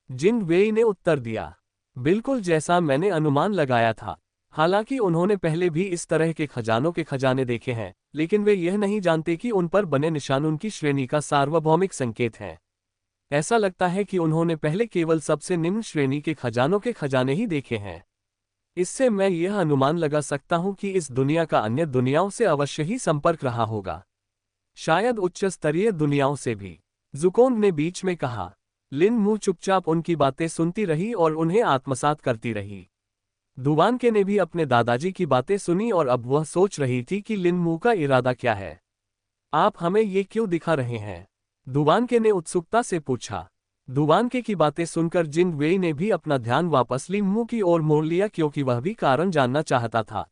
जिन वेई ने उत्तर दिया, बिल्कुल जैसा मैंने अनुमान लगाया था। हालांकि उन्होंने पहले भी इस तरह के खजानों के खजाने देखे हैं, लेकिन वे यह नहीं जानते कि उन पर बने निशान उनकी श्रेणी का सार्वभौमिक संकेत है। ऐसा लगता है कि उन्होंने पहले केवल सबसे निम्न श्रेणी के खजानों के खजाने ही देखे हैं। इससे मैं यह अनुमान लगा सकता हूं कि इस दुनिया का अन्य दुनियाओं से अवश्य ही संपर्क रहा होगा, शायद उच्च स्तरीय दुनियाओं से भी, ज़ुकोंग ने बीच में कहा। लिन मू चुपचाप उनकी बातें सुनती रही और उन्हें आत्मसात करती रही। दुवानके ने भी अपने दादाजी की बातें सुनी और अब वह सोच रही थी कि लिन मू का इरादा क्या है। आप हमें ये क्यों दिखा रहे हैं? दुवानके ने उत्सुकता से पूछा। दुवानके की बातें सुनकर जिन वेई ने भी अपना ध्यान वापस लिन मू की ओर मोड़ लिया क्योंकि वह भी कारण जानना चाहता था।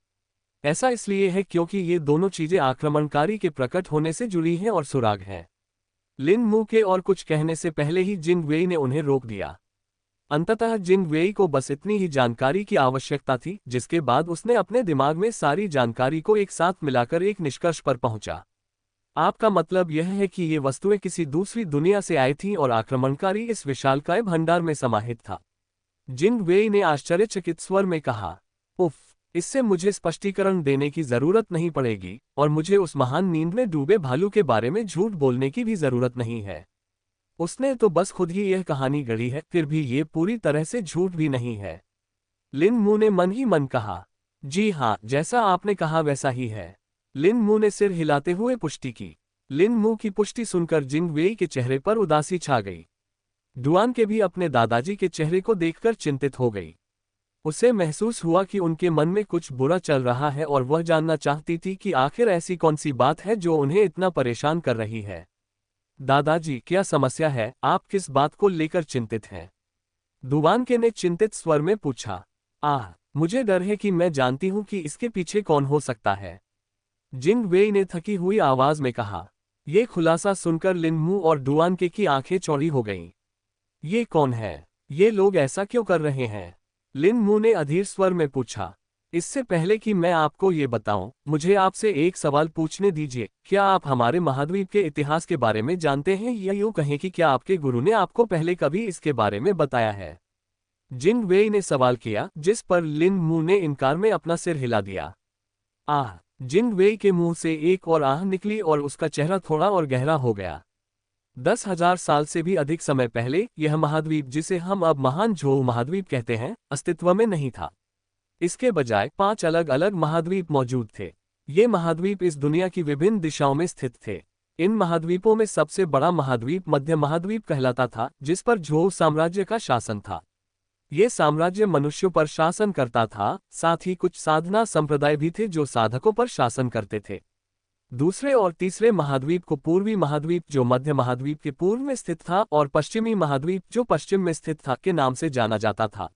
ऐसा इसलिए है क्योंकि ये दोनों चीजें आक्रमणकारी के प्रकट होने से जुड़ी हैं और सुराग हैं। लिन मू के और कुछ कहने से पहले ही जिन वेई ने उन्हें रोक दिया। अंततः जिन वेई को बस इतनी ही जानकारी की आवश्यकता थी, जिसके बाद उसने अपने दिमाग में सारी जानकारी को एक साथ मिलाकर एक निष्कर्ष पर पहुंचा। आपका मतलब यह है कि ये वस्तुएं किसी दूसरी दुनिया से आई थीं और आक्रमणकारी इस विशालकाय भंडार में समाहित था। जिन वेई ने आश्चर्यचकित स्वर में कहा, उफ, इससे मुझे स्पष्टीकरण देने की जरूरत नहीं पड़ेगी और मुझे उस महान नींद में डूबे भालू के बारे में झूठ बोलने की भी जरूरत नहीं है। उसने तो बस खुद ही यह कहानी गढ़ी है, फिर भी ये पूरी तरह से झूठ भी नहीं है। लिन मू ने मन ही मन कहा। जी हाँ, जैसा आपने कहा वैसा ही है। लिन मू ने सिर हिलाते हुए पुष्टि की। लिन मू की पुष्टि सुनकर जिन वेई के चेहरे पर उदासी छा गई। डुआन के भी अपने दादाजी के चेहरे को देखकर चिंतित हो गई। उसे महसूस हुआ कि उनके मन में कुछ बुरा चल रहा है और वह जानना चाहती थी कि आखिर ऐसी कौन सी बात है जो उन्हें इतना परेशान कर रही है। दादाजी, क्या समस्या है? आप किस बात को लेकर चिंतित हैं? दुवानके ने चिंतित स्वर में पूछा। मुझे डर है कि मैं जानती हूं कि इसके पीछे कौन हो सकता है, जिन वेई ने थकी हुई आवाज में कहा। यह खुलासा सुनकर लिन मू और डुआनके की आंखें चौड़ी हो गईं। ये कौन है? ये लोग ऐसा क्यों कर रहे हैं? लिन मू ने अधीर स्वर में पूछा। इससे पहले कि मैं आपको ये बताऊं, मुझे आपसे एक सवाल पूछने दीजिए। क्या आप हमारे महाद्वीप के इतिहास के बारे में जानते हैं, या यूं कहें कि क्या आपके गुरु ने आपको पहले कभी इसके बारे में बताया है? जिन वेई ने सवाल किया, जिस पर लिन मू ने इनकार में अपना सिर हिला दिया। जिन वेई के मुंह से एक और आह निकली और उसका चेहरा थोड़ा और गहरा हो गया। 10,000 साल से भी अधिक समय पहले यह महाद्वीप, जिसे हम अब महान झोउ महाद्वीप कहते हैं, अस्तित्व में नहीं था। इसके बजाय 5 अलग अलग महाद्वीप मौजूद थे। ये महाद्वीप इस दुनिया की विभिन्न दिशाओं में स्थित थे। इन महाद्वीपों में सबसे बड़ा महाद्वीप मध्य महाद्वीप कहलाता था, जिस पर झोउ साम्राज्य का शासन था। ये साम्राज्य मनुष्यों पर शासन करता था, साथ ही कुछ साधना संप्रदाय भी थे जो साधकों पर शासन करते थे। दूसरे और तीसरे महाद्वीप को पूर्वी महाद्वीप, जो मध्य महाद्वीप के पूर्व में स्थित था, और पश्चिमी महाद्वीप, जो पश्चिम में स्थित था, के नाम से जाना जाता था।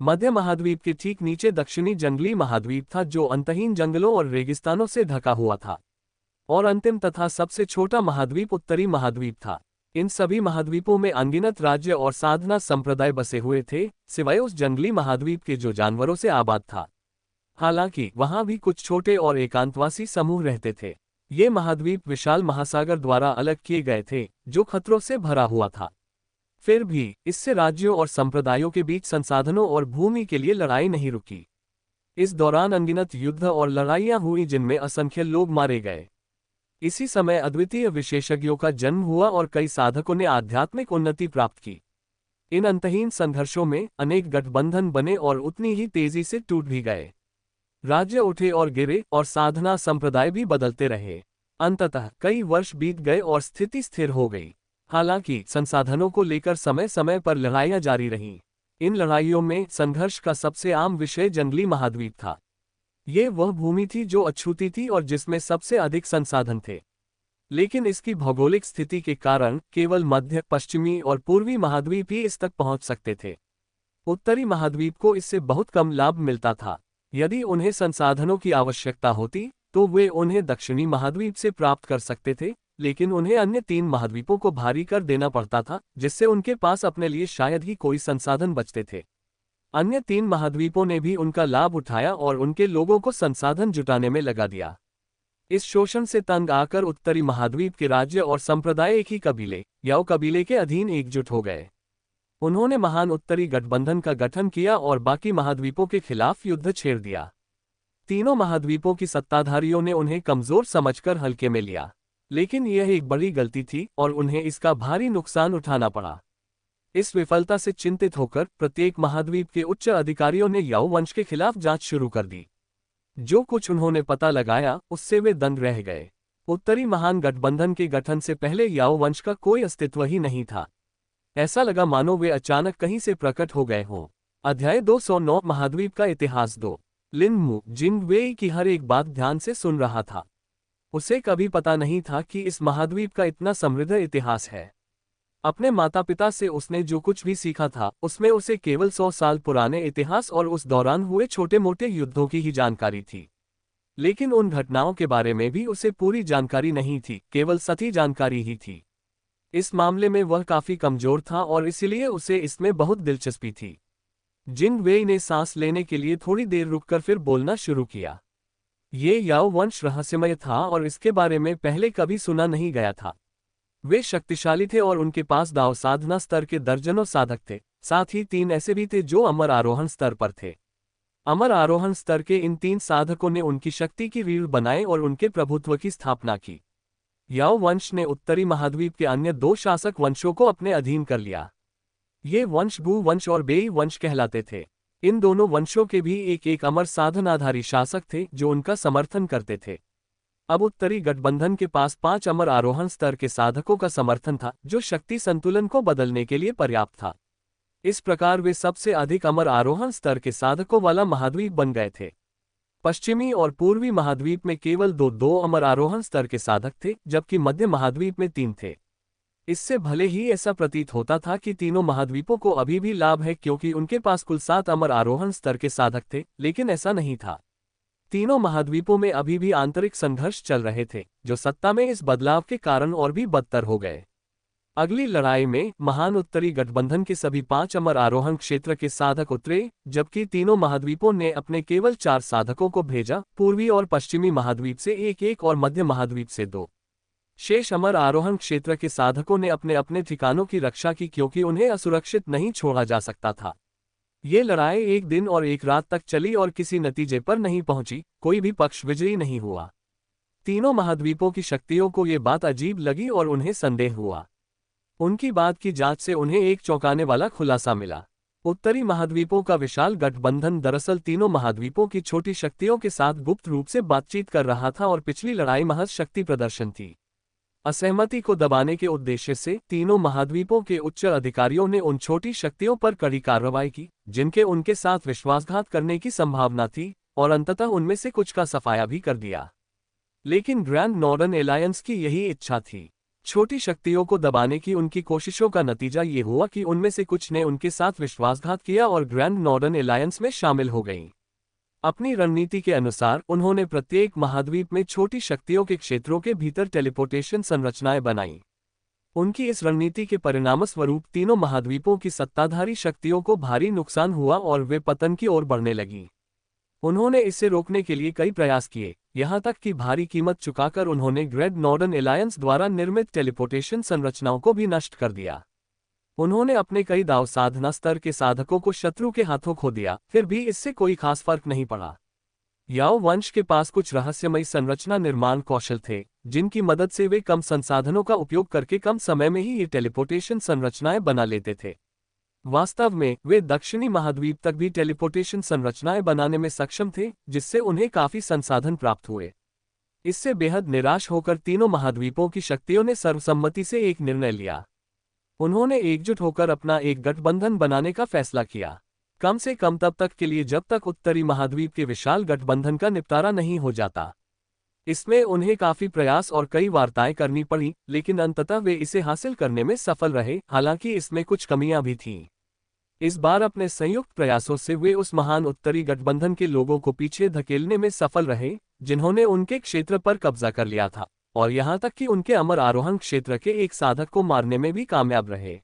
मध्य महाद्वीप के ठीक नीचे दक्षिणी जंगली महाद्वीप था, जो अंतहीन जंगलों और रेगिस्तानों से ढका हुआ था। और अंतिम तथा सबसे छोटा महाद्वीप उत्तरी महाद्वीप था। इन सभी महाद्वीपों में अनगिनत राज्य और साधना संप्रदाय बसे हुए थे, सिवाय उस जंगली महाद्वीप के जो जानवरों से आबाद था। हालांकि वहां भी कुछ छोटे और एकांतवासी समूह रहते थे। ये महाद्वीप विशाल महासागर द्वारा अलग किए गए थे, जो खतरों से भरा हुआ था। फिर भी इससे राज्यों और संप्रदायों के बीच संसाधनों और भूमि के लिए लड़ाई नहीं रुकी। इस दौरान अनगिनत युद्ध और लड़ाइयां हुई, जिनमें असंख्य लोग मारे गए। इसी समय अद्वितीय विशेषज्ञों का जन्म हुआ और कई साधकों ने आध्यात्मिक उन्नति प्राप्त की। इन अंतहीन संघर्षों में अनेक गठबंधन बने और उतनी ही तेजी से टूट भी गए। राज्य उठे और गिरे और साधना संप्रदाय भी बदलते रहे। अंततः कई वर्ष बीत गए और स्थिति स्थिर हो गई। हालांकि संसाधनों को लेकर समय समय पर लड़ाइयां जारी रहीं। इन लड़ाइयों में संघर्ष का सबसे आम विषय जंगली महाद्वीप था। ये वह भूमि थी जो अछूती थी और जिसमें सबसे अधिक संसाधन थे। लेकिन इसकी भौगोलिक स्थिति के कारण केवल मध्य, पश्चिमी और पूर्वी महाद्वीप ही इस तक पहुंच सकते थे। उत्तरी महाद्वीप को इससे बहुत कम लाभ मिलता था। यदि उन्हें संसाधनों की आवश्यकता होती तो वे उन्हें दक्षिणी महाद्वीप से प्राप्त कर सकते थे, लेकिन उन्हें अन्य 3 महाद्वीपों को भारी कर देना पड़ता था, जिससे उनके पास अपने लिए शायद ही कोई संसाधन बचते थे। अन्य 3 महाद्वीपों ने भी उनका लाभ उठाया और उनके लोगों को संसाधन जुटाने में लगा दिया। इस शोषण से तंग आकर उत्तरी महाद्वीप के राज्य और संप्रदाय एक ही कबीले, याओ कबीले के अधीन एकजुट हो गए। उन्होंने महान उत्तरी गठबंधन का गठन किया और बाकी महाद्वीपों के खिलाफ युद्ध छेड़ दिया। तीनों महाद्वीपों की सत्ताधारियों ने उन्हें कमजोर समझकर हल्के में लिया, लेकिन यह एक बड़ी गलती थी और उन्हें इसका भारी नुकसान उठाना पड़ा। इस विफलता से चिंतित होकर प्रत्येक महाद्वीप के उच्च अधिकारियों ने याओ वंश के खिलाफ जांच शुरू कर दी। जो कुछ उन्होंने पता लगाया उससे वे दंग रह गए। उत्तरी महान गठबंधन के गठन से पहले याओ वंश का कोई अस्तित्व ही नहीं था। ऐसा लगा मानो वे अचानक कहीं से प्रकट हो गए हों। अध्याय 209 महाद्वीप का इतिहास 2। लिन मु जिंग वेई की हर एक बात ध्यान से सुन रहा था। उसे कभी पता नहीं था कि इस महाद्वीप का इतना समृद्ध इतिहास है। अपने माता पिता से उसने जो कुछ भी सीखा था उसमें उसे केवल 100 साल पुराने इतिहास और उस दौरान हुए छोटे मोटे युद्धों की ही जानकारी थी। लेकिन उन घटनाओं के बारे में भी उसे पूरी जानकारी नहीं थी, केवल सही जानकारी ही थी। इस मामले में वह काफी कमजोर था और इसलिए उसे इसमें बहुत दिलचस्पी थी। जिंग वेई ने सांस लेने के लिए थोड़ी देर रुककर फिर बोलना शुरू किया। ये याओ वंश रहस्यमय था और इसके बारे में पहले कभी सुना नहीं गया था। वे शक्तिशाली थे और उनके पास दाव साधना स्तर के दर्जनों साधक थे। साथ ही 3 ऐसे भी थे जो अमर आरोहण स्तर पर थे। अमर आरोहण स्तर के इन 3 साधकों ने उनकी शक्ति की रीढ़ बनाए और उनके प्रभुत्व की स्थापना की। याओ वंश ने उत्तरी महाद्वीप के अन्य 2 शासक वंशों को अपने अधीन कर लिया। ये वंश गु वंश और बेई वंश कहलाते थे। इन दोनों वंशों के भी एक अमर साधनाधारी शासक थे जो उनका समर्थन करते थे। अब उत्तरी गठबंधन के पास 5 अमर आरोहण स्तर के साधकों का समर्थन था, जो शक्ति संतुलन को बदलने के लिए पर्याप्त था। इस प्रकार वे सबसे अधिक अमर आरोहण स्तर के साधकों वाला महाद्वीप बन गए थे। पश्चिमी और पूर्वी महाद्वीप में केवल 2 अमर आरोहण स्तर के साधक थे, जबकि मध्य महाद्वीप में 3 थे। इससे भले ही ऐसा प्रतीत होता था कि तीनों महाद्वीपों को अभी भी लाभ है क्योंकि उनके पास कुल 7 अमर आरोहण स्तर के साधक थे, लेकिन ऐसा नहीं था। तीनों महाद्वीपों में अभी भी आंतरिक संघर्ष चल रहे थे, जो सत्ता में इस बदलाव के कारण और भी बदतर हो गए। अगली लड़ाई में महान उत्तरी गठबंधन के सभी 5 अमर आरोहण क्षेत्र के साधक उतरे, जबकि तीनों महाद्वीपों ने अपने केवल 4 साधकों को भेजा, पूर्वी और पश्चिमी महाद्वीप से 1 और मध्य महाद्वीप से 2। शेष अमर आरोहण क्षेत्र के साधकों ने अपने अपने ठिकानों की रक्षा की क्योंकि उन्हें असुरक्षित नहीं छोड़ा जा सकता था। ये लड़ाई 1 दिन और 1 रात तक चली और किसी नतीजे पर नहीं पहुंची, कोई भी पक्ष विजयी नहीं हुआ। तीनों महाद्वीपों की शक्तियों को ये बात अजीब लगी और उन्हें संदेह हुआ। उनकी बात की जांच से उन्हें एक चौंकाने वाला खुलासा मिला। उत्तरी महाद्वीपों का विशाल गठबंधन दरअसल तीनों महाद्वीपों की छोटी शक्तियों के साथ गुप्त रूप से बातचीत कर रहा था और पिछली लड़ाई महज शक्ति प्रदर्शन थी। असहमति को दबाने के उद्देश्य से तीनों महाद्वीपों के उच्च अधिकारियों ने उन छोटी शक्तियों पर कड़ी कार्रवाई की, जिनके उनके साथ विश्वासघात करने की संभावना थी, और अंततः उनमें से कुछ का सफाया भी कर दिया। लेकिन ग्रैंड नॉर्दर्न एलायंस की यही इच्छा थी। छोटी शक्तियों को दबाने की उनकी कोशिशों का नतीजा ये हुआ कि उनमें से कुछ ने उनके साथ विश्वासघात किया और ग्रैंड नॉर्दर्न एलायंस में शामिल हो गईं। अपनी रणनीति के अनुसार उन्होंने प्रत्येक महाद्वीप में छोटी शक्तियों के क्षेत्रों के भीतर टेलीपोर्टेशन संरचनाएं बनाईं। उनकी इस रणनीति के परिणामस्वरूप तीनों महाद्वीपों की सत्ताधारी शक्तियों को भारी नुकसान हुआ और वे पतन की ओर बढ़ने लगीं। उन्होंने इसे रोकने के लिए कई प्रयास किए, यहां तक कि भारी कीमत चुकाकर उन्होंने ग्रैंड नॉर्दर्न एलायंस द्वारा निर्मित टेलीपोर्टेशन संरचनाओं को भी नष्ट कर दिया। उन्होंने अपने कई दाव साधना स्तर के साधकों को शत्रु के हाथों खो दिया, फिर भी इससे कोई खास फर्क नहीं पड़ा। याओ वंश के पास कुछ रहस्यमयी संरचना निर्माण कौशल थे, जिनकी मदद से वे कम संसाधनों का उपयोग करके कम समय में ही ये टेलीपोर्टेशन संरचनाएं बना लेते थे। वास्तव में वे दक्षिणी महाद्वीप तक भी टेलीपोर्टेशन संरचनाएं बनाने में सक्षम थे, जिससे उन्हें काफी संसाधन प्राप्त हुए। इससे बेहद निराश होकर तीनों महाद्वीपों की शक्तियों ने सर्वसम्मति से एक निर्णय लिया। उन्होंने एकजुट होकर अपना एक गठबंधन बनाने का फैसला किया, कम से कम तब तक के लिए जब तक उत्तरी महाद्वीप के विशाल गठबंधन का निपटारा नहीं हो जाता। इसमें उन्हें काफी प्रयास और कई वार्ताएं करनी पड़ी, लेकिन अंततः वे इसे हासिल करने में सफल रहे, हालांकि इसमें कुछ कमियां भी थीं। इस बार अपने संयुक्त प्रयासों से वे उस महान उत्तरी गठबंधन के लोगों को पीछे धकेलने में सफल रहे, जिन्होंने उनके क्षेत्र पर कब्जा कर लिया था, और यहां तक कि उनके अमर आरोहण क्षेत्र के एक साधक को मारने में भी कामयाब रहे।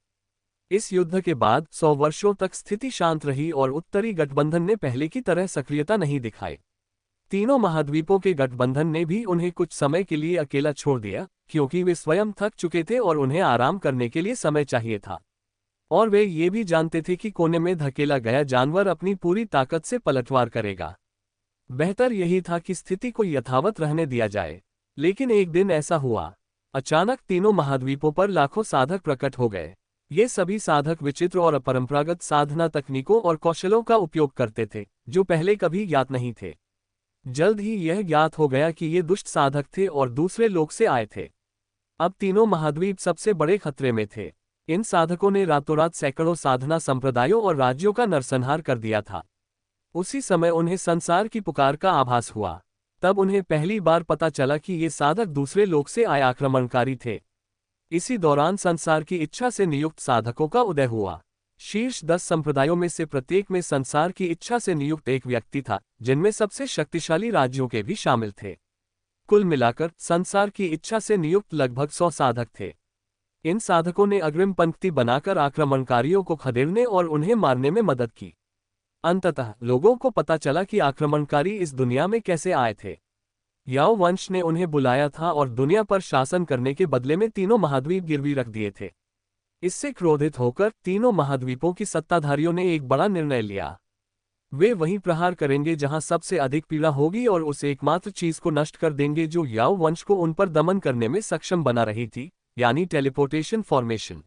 इस युद्ध के बाद 100 वर्षों तक स्थिति शांत रही और उत्तरी गठबंधन ने पहले की तरह सक्रियता नहीं दिखाई। तीनों महाद्वीपों के गठबंधन ने भी उन्हें कुछ समय के लिए अकेला छोड़ दिया, क्योंकि वे स्वयं थक चुके थे और उन्हें आराम करने के लिए समय चाहिए था। और वे ये भी जानते थे कि कोने में धकेला गया जानवर अपनी पूरी ताकत से पलटवार करेगा। बेहतर यही था कि स्थिति को यथावत रहने दिया जाए। लेकिन एक दिन ऐसा हुआ। अचानक तीनों महाद्वीपों पर लाखों साधक प्रकट हो गए। ये सभी साधक विचित्र और अपरंपरागत साधना तकनीकों और कौशलों का उपयोग करते थे, जो पहले कभी ज्ञात नहीं थे। जल्द ही यह ज्ञात हो गया कि ये दुष्ट साधक थे और दूसरे लोक से आए थे। अब तीनों महाद्वीप सबसे बड़े खतरे में थे। इन साधकों ने रातों रात सैकड़ों साधना संप्रदायों और राज्यों का नरसंहार कर दिया था। उसी समय उन्हें संसार की पुकार का आभास हुआ। तब उन्हें पहली बार पता चला कि ये साधक दूसरे लोक से आए आक्रमणकारी थे। इसी दौरान संसार की इच्छा से नियुक्त साधकों का उदय हुआ। शीर्ष 10 संप्रदायों में से प्रत्येक में संसार की इच्छा से नियुक्त एक व्यक्ति था, जिनमें सबसे शक्तिशाली राज्यों के भी शामिल थे। कुल मिलाकर संसार की इच्छा से नियुक्त लगभग 100 साधक थे। इन साधकों ने अग्रिम पंक्ति बनाकर आक्रमणकारियों को खदेड़ने और उन्हें मारने में मदद की। अंततः लोगों को पता चला कि आक्रमणकारी इस दुनिया में कैसे आए थे। याओ वंश ने उन्हें बुलाया था और दुनिया पर शासन करने के बदले में तीनों महाद्वीप गिरवी रख दिए थे। इससे क्रोधित होकर तीनों महाद्वीपों की सत्ताधारियों ने एक बड़ा निर्णय लिया। वे वहीं प्रहार करेंगे जहां सबसे अधिक पीड़ा होगी और उस एकमात्र चीज को नष्ट कर देंगे जो याओ वंश को उन पर दमन करने में सक्षम बना रही थी, यानी टेलीपोर्टेशन फॉर्मेशन।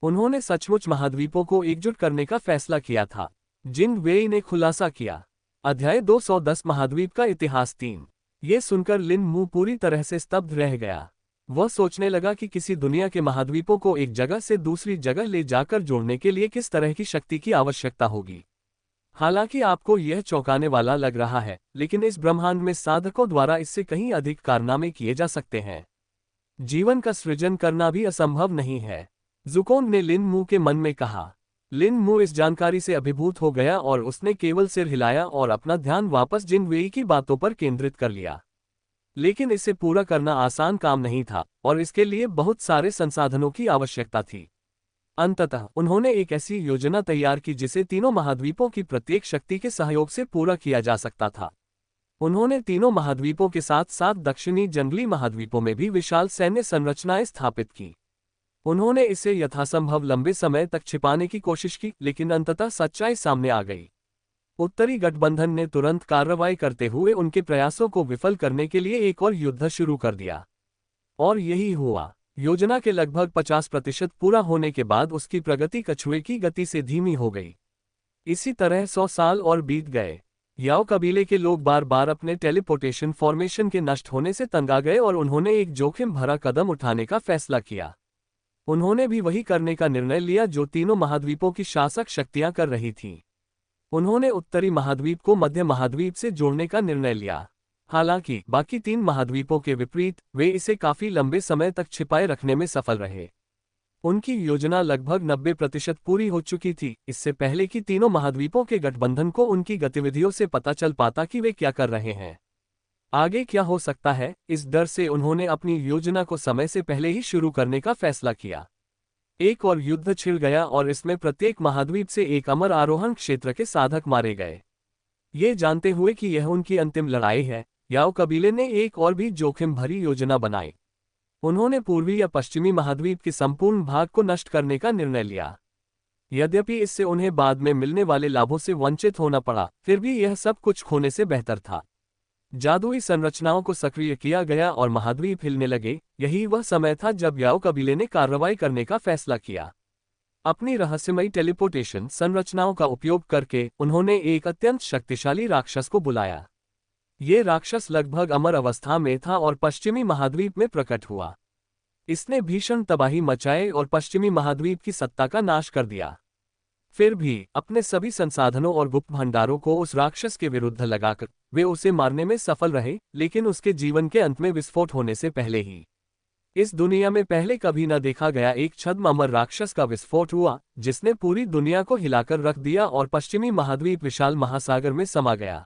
उन्होंने सचमुच महाद्वीपों को एकजुट करने का फैसला किया था। जिन वेई ने खुलासा किया। अध्याय 210 महाद्वीप का इतिहास 3। ये सुनकर लिन मू पूरी तरह से स्तब्ध रह गया। वह सोचने लगा कि किसी दुनिया के महाद्वीपों को एक जगह से दूसरी जगह ले जाकर जोड़ने के लिए किस तरह की शक्ति की आवश्यकता होगी। हालांकि आपको यह चौंकाने वाला लग रहा है, लेकिन इस ब्रह्मांड में साधकों द्वारा इससे कहीं अधिक कारनामे किए जा सकते हैं। जीवन का सृजन करना भी असंभव नहीं है, ज़ुकोंग ने लिन मू के मन में कहा। लिन मू इस जानकारी से अभिभूत हो गया और उसने केवल सिर हिलाया और अपना ध्यान वापस जिन वेई की बातों पर केंद्रित कर लिया। लेकिन इसे पूरा करना आसान काम नहीं था और इसके लिए बहुत सारे संसाधनों की आवश्यकता थी। अंततः उन्होंने एक ऐसी योजना तैयार की जिसे तीनों महाद्वीपों की प्रत्येक शक्ति के सहयोग से पूरा किया जा सकता था। उन्होंने तीनों महाद्वीपों के साथ साथ दक्षिणी जंगली महाद्वीपों में भी विशाल सैन्य संरचनाएं स्थापित की। उन्होंने इसे यथासंभव लंबे समय तक छिपाने की कोशिश की, लेकिन अंततः सच्चाई सामने आ गई। उत्तरी गठबंधन ने तुरंत कार्रवाई करते हुए उनके प्रयासों को विफल करने के लिए एक और युद्ध शुरू कर दिया। और यही हुआ। योजना के लगभग 50% पूरा होने के बाद उसकी प्रगति कछुए की गति से धीमी हो गई। इसी तरह 100 साल और बीत गए। याओ कबीले के लोग बार बार अपने टेलीपोर्टेशन फॉर्मेशन के नष्ट होने से तंग आ गए और उन्होंने एक जोखिम भरा कदम उठाने का फैसला किया। उन्होंने भी वही करने का निर्णय लिया जो तीनों महाद्वीपों की शासक शक्तियां कर रही थीं। उन्होंने उत्तरी महाद्वीप को मध्य महाद्वीप से जोड़ने का निर्णय लिया। हालांकि बाकी 3 महाद्वीपों के विपरीत वे इसे काफी लंबे समय तक छिपाए रखने में सफल रहे। उनकी योजना लगभग 90% पूरी हो चुकी थी, इससे पहले कि तीनों महाद्वीपों के गठबंधन को उनकी गतिविधियों से पता चल पाता कि वे क्या कर रहे हैं। आगे क्या हो सकता है, इस डर से उन्होंने अपनी योजना को समय से पहले ही शुरू करने का फैसला किया। एक और युद्ध छिड़ गया और इसमें प्रत्येक महाद्वीप से एक अमर आरोहण क्षेत्र के साधक मारे गए। ये जानते हुए कि यह उनकी अंतिम लड़ाई है, याओ कबीले ने एक और भी जोखिम भरी योजना बनाई। उन्होंने पूर्वी या पश्चिमी महाद्वीप के संपूर्ण भाग को नष्ट करने का निर्णय लिया। यद्यपि इससे उन्हें बाद में मिलने वाले लाभों से वंचित होना पड़ा, फिर भी यह सब कुछ खोने से बेहतर था। जादुई संरचनाओं को सक्रिय किया गया और महाद्वीप हिलने लगे। यही वह समय था जब याओ कबीले ने कार्रवाई करने का फैसला किया। अपनी रहस्यमयी टेलीपोर्टेशन संरचनाओं का उपयोग करके उन्होंने एक अत्यंत शक्तिशाली राक्षस को बुलाया। ये राक्षस लगभग अमर अवस्था में था और पश्चिमी महाद्वीप में प्रकट हुआ। इसने भीषण तबाही मचाई और पश्चिमी महाद्वीप की सत्ता का नाश कर दिया। फिर भी अपने सभी संसाधनों और गुप्त भंडारों को उस राक्षस के विरुद्ध लगाकर वे उसे मारने में सफल रहे, लेकिन उसके जीवन के अंत में विस्फोट होने से पहले ही इस दुनिया में पहले कभी न देखा गया एक छद्म अमर राक्षस का विस्फोट हुआ, जिसने पूरी दुनिया को हिलाकर रख दिया और पश्चिमी महाद्वीप विशाल महासागर में समा गया।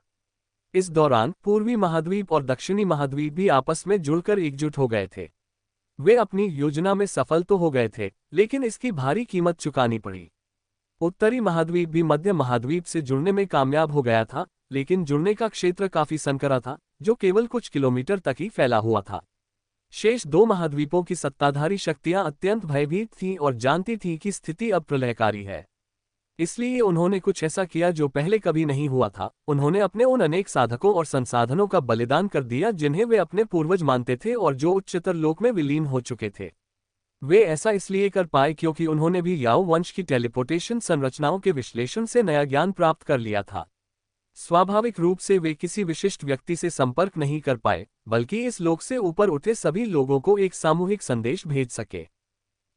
इस दौरान पूर्वी महाद्वीप और दक्षिणी महाद्वीप भी आपस में जुड़कर एकजुट हो गए थे। वे अपनी योजना में सफल तो हो गए थे, लेकिन इसकी भारी कीमत चुकानी पड़ी। उत्तरी महाद्वीप भी मध्य महाद्वीप से जुड़ने में कामयाब हो गया था, लेकिन जुड़ने का क्षेत्र काफी संकरा था, जो केवल कुछ किलोमीटर तक ही फैला हुआ था। शेष दो महाद्वीपों की सत्ताधारी शक्तियां अत्यंत भयभीत थीं और जानती थीं कि स्थिति अब प्रलयकारी है। इसलिए उन्होंने कुछ ऐसा किया जो पहले कभी नहीं हुआ था। उन्होंने अपने उन अनेक साधकों और संसाधनों का बलिदान कर दिया जिन्हें वे अपने पूर्वज मानते थे और जो उच्चतर लोक में विलीन हो चुके थे। वे ऐसा इसलिए कर पाए क्योंकि उन्होंने भी याओ वंश की टेलीपोर्टेशन संरचनाओं के विश्लेषण से नया ज्ञान प्राप्त कर लिया था। स्वाभाविक रूप से वे किसी विशिष्ट व्यक्ति से संपर्क नहीं कर पाए, बल्कि इस लोक से ऊपर उठे सभी लोगों को एक सामूहिक संदेश भेज सके।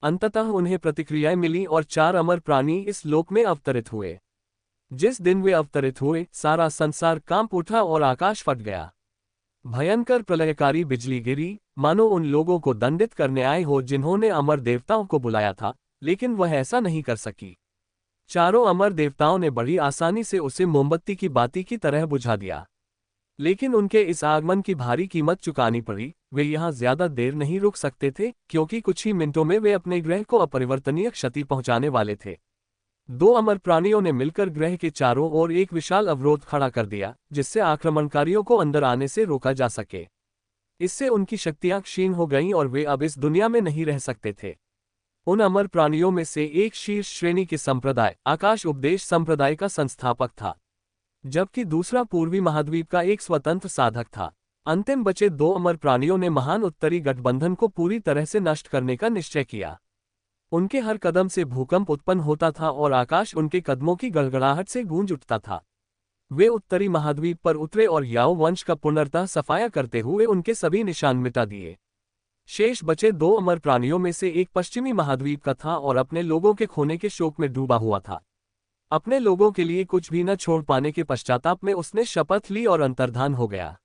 अंततः उन्हें प्रतिक्रियाएं मिली और 4 अमर प्राणी इस लोक में अवतरित हुए। जिस दिन वे अवतरित हुए, सारा संसार कांप उठा और आकाश फट गया। भयंकर प्रलयकारी बिजली गिरी, मानो उन लोगों को दंडित करने आए हो जिन्होंने अमर देवताओं को बुलाया था, लेकिन वह ऐसा नहीं कर सकी। चारों अमर देवताओं ने बड़ी आसानी से उसे मोमबत्ती की बाती की तरह बुझा दिया। लेकिन उनके इस आगमन की भारी कीमत चुकानी पड़ी। वे यहाँ ज्यादा देर नहीं रुक सकते थे, क्योंकि कुछ ही मिनटों में वे अपने ग्रह को अपरिवर्तनीय क्षति पहुंचाने वाले थे। 2 अमर प्राणियों ने मिलकर ग्रह के चारों ओर एक विशाल अवरोध खड़ा कर दिया, जिससे आक्रमणकारियों को अंदर आने से रोका जा सके। इससे उनकी शक्तियां क्षीण हो गईं और वे अब इस दुनिया में नहीं रह सकते थे। उन अमर प्राणियों में से एक शीर्ष श्रेणी के संप्रदाय, आकाश उपदेश संप्रदाय का संस्थापक था, जबकि दूसरा पूर्वी महाद्वीप का एक स्वतंत्र साधक था। अंतिम बचे 2 अमर प्राणियों ने महान उत्तरी गठबंधन को पूरी तरह से नष्ट करने का निश्चय किया। उनके हर कदम से भूकंप उत्पन्न होता था और आकाश उनके कदमों की गड़गड़ाहट से गूंज उठता था। वे उत्तरी महाद्वीप पर उतरे और याओ वंश का पुनर्तः सफाया करते हुए उनके सभी निशान मिटा दिए। शेष बचे 2 अमर प्राणियों में से एक पश्चिमी महाद्वीप का था और अपने लोगों के खोने के शोक में डूबा हुआ था। अपने लोगों के लिए कुछ भी न छोड़ पाने के पश्चाताप में उसने शपथ ली और अंतर्धान हो गया।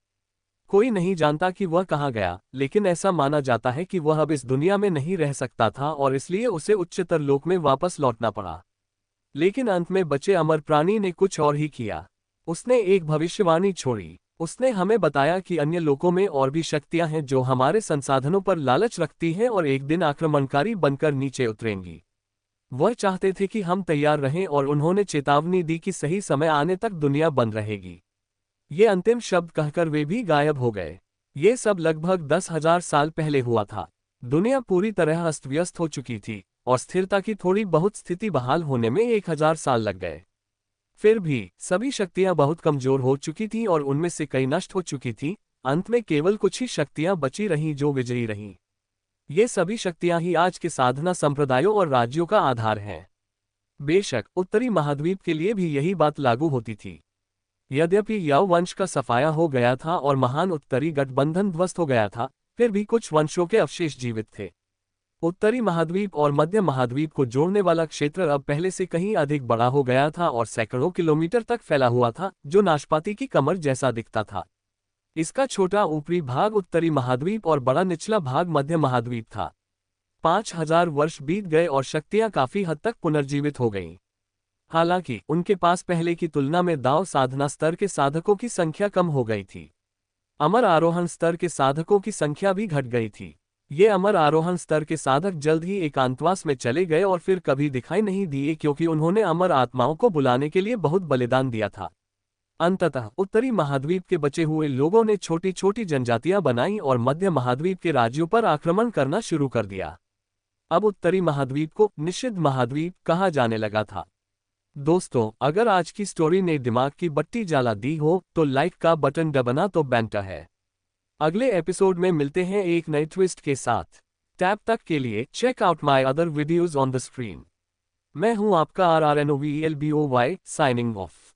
कोई नहीं जानता कि वह कहाँ गया, लेकिन ऐसा माना जाता है कि वह अब इस दुनिया में नहीं रह सकता था और इसलिए उसे उच्चतर लोक में वापस लौटना पड़ा। लेकिन अंत में बचे अमर प्राणी ने कुछ और ही किया। उसने एक भविष्यवाणी छोड़ी। उसने हमें बताया कि अन्य लोकों में और भी शक्तियां हैं जो हमारे संसाधनों पर लालच रखती हैं और एक दिन आक्रमणकारी बनकर नीचे उतरेंगी। वह चाहते थे कि हम तैयार रहें और उन्होंने चेतावनी दी कि सही समय आने तक दुनिया बंद रहेगी। ये अंतिम शब्द कहकर वे भी गायब हो गए। ये सब लगभग 10,000 साल पहले हुआ था। दुनिया पूरी तरह अस्त व्यस्त हो चुकी थी और स्थिरता की थोड़ी बहुत स्थिति बहाल होने में 1000 साल लग गए। फिर भी सभी शक्तियां बहुत कमजोर हो चुकी थीं और उनमें से कई नष्ट हो चुकी थीं। अंत में केवल कुछ ही शक्तियां बची रहीं जो विजयी रहीं। ये सभी शक्तियां ही आज के साधना संप्रदायों और राज्यों का आधार हैं। बेशक उत्तरी महाद्वीप के लिए भी यही बात लागू होती थी। यद्यपि याओ वंश का सफाया हो गया था और महान उत्तरी गठबंधन ध्वस्त हो गया था, फिर भी कुछ वंशों के अवशेष जीवित थे। उत्तरी महाद्वीप और मध्य महाद्वीप को जोड़ने वाला क्षेत्र अब पहले से कहीं अधिक बड़ा हो गया था और सैकड़ों किलोमीटर तक फैला हुआ था, जो नाशपाती की कमर जैसा दिखता था। इसका छोटा ऊपरी भाग उत्तरी महाद्वीप और बड़ा निचला भाग मध्य महाद्वीप था। 5000 वर्ष बीत गए और शक्तियां काफी हद तक पुनर्जीवित हो गईं। हालांकि उनके पास पहले की तुलना में दाव साधना स्तर के साधकों की संख्या कम हो गई थी। अमर आरोहण स्तर के साधकों की संख्या भी घट गई थी। ये अमर आरोहण स्तर के साधक जल्द ही एकांतवास में चले गए और फिर कभी दिखाई नहीं दिए, क्योंकि उन्होंने अमर आत्माओं को बुलाने के लिए बहुत बलिदान दिया था। अंततः उत्तरी महाद्वीप के बचे हुए लोगों ने छोटी छोटी जनजातियां बनाई और मध्य महाद्वीप के राज्यों पर आक्रमण करना शुरू कर दिया। अब उत्तरी महाद्वीप को निषिद्ध महाद्वीप कहा जाने लगा था। दोस्तों, अगर आज की स्टोरी ने दिमाग की बत्ती जला दी हो तो लाइक का बटन दबाना तो बनता है। अगले एपिसोड में मिलते हैं एक नए ट्विस्ट के साथ। तब तक के लिए check out my other videos on the screen. मैं हूं आपका RRNOVELBOY साइनिंग ऑफ।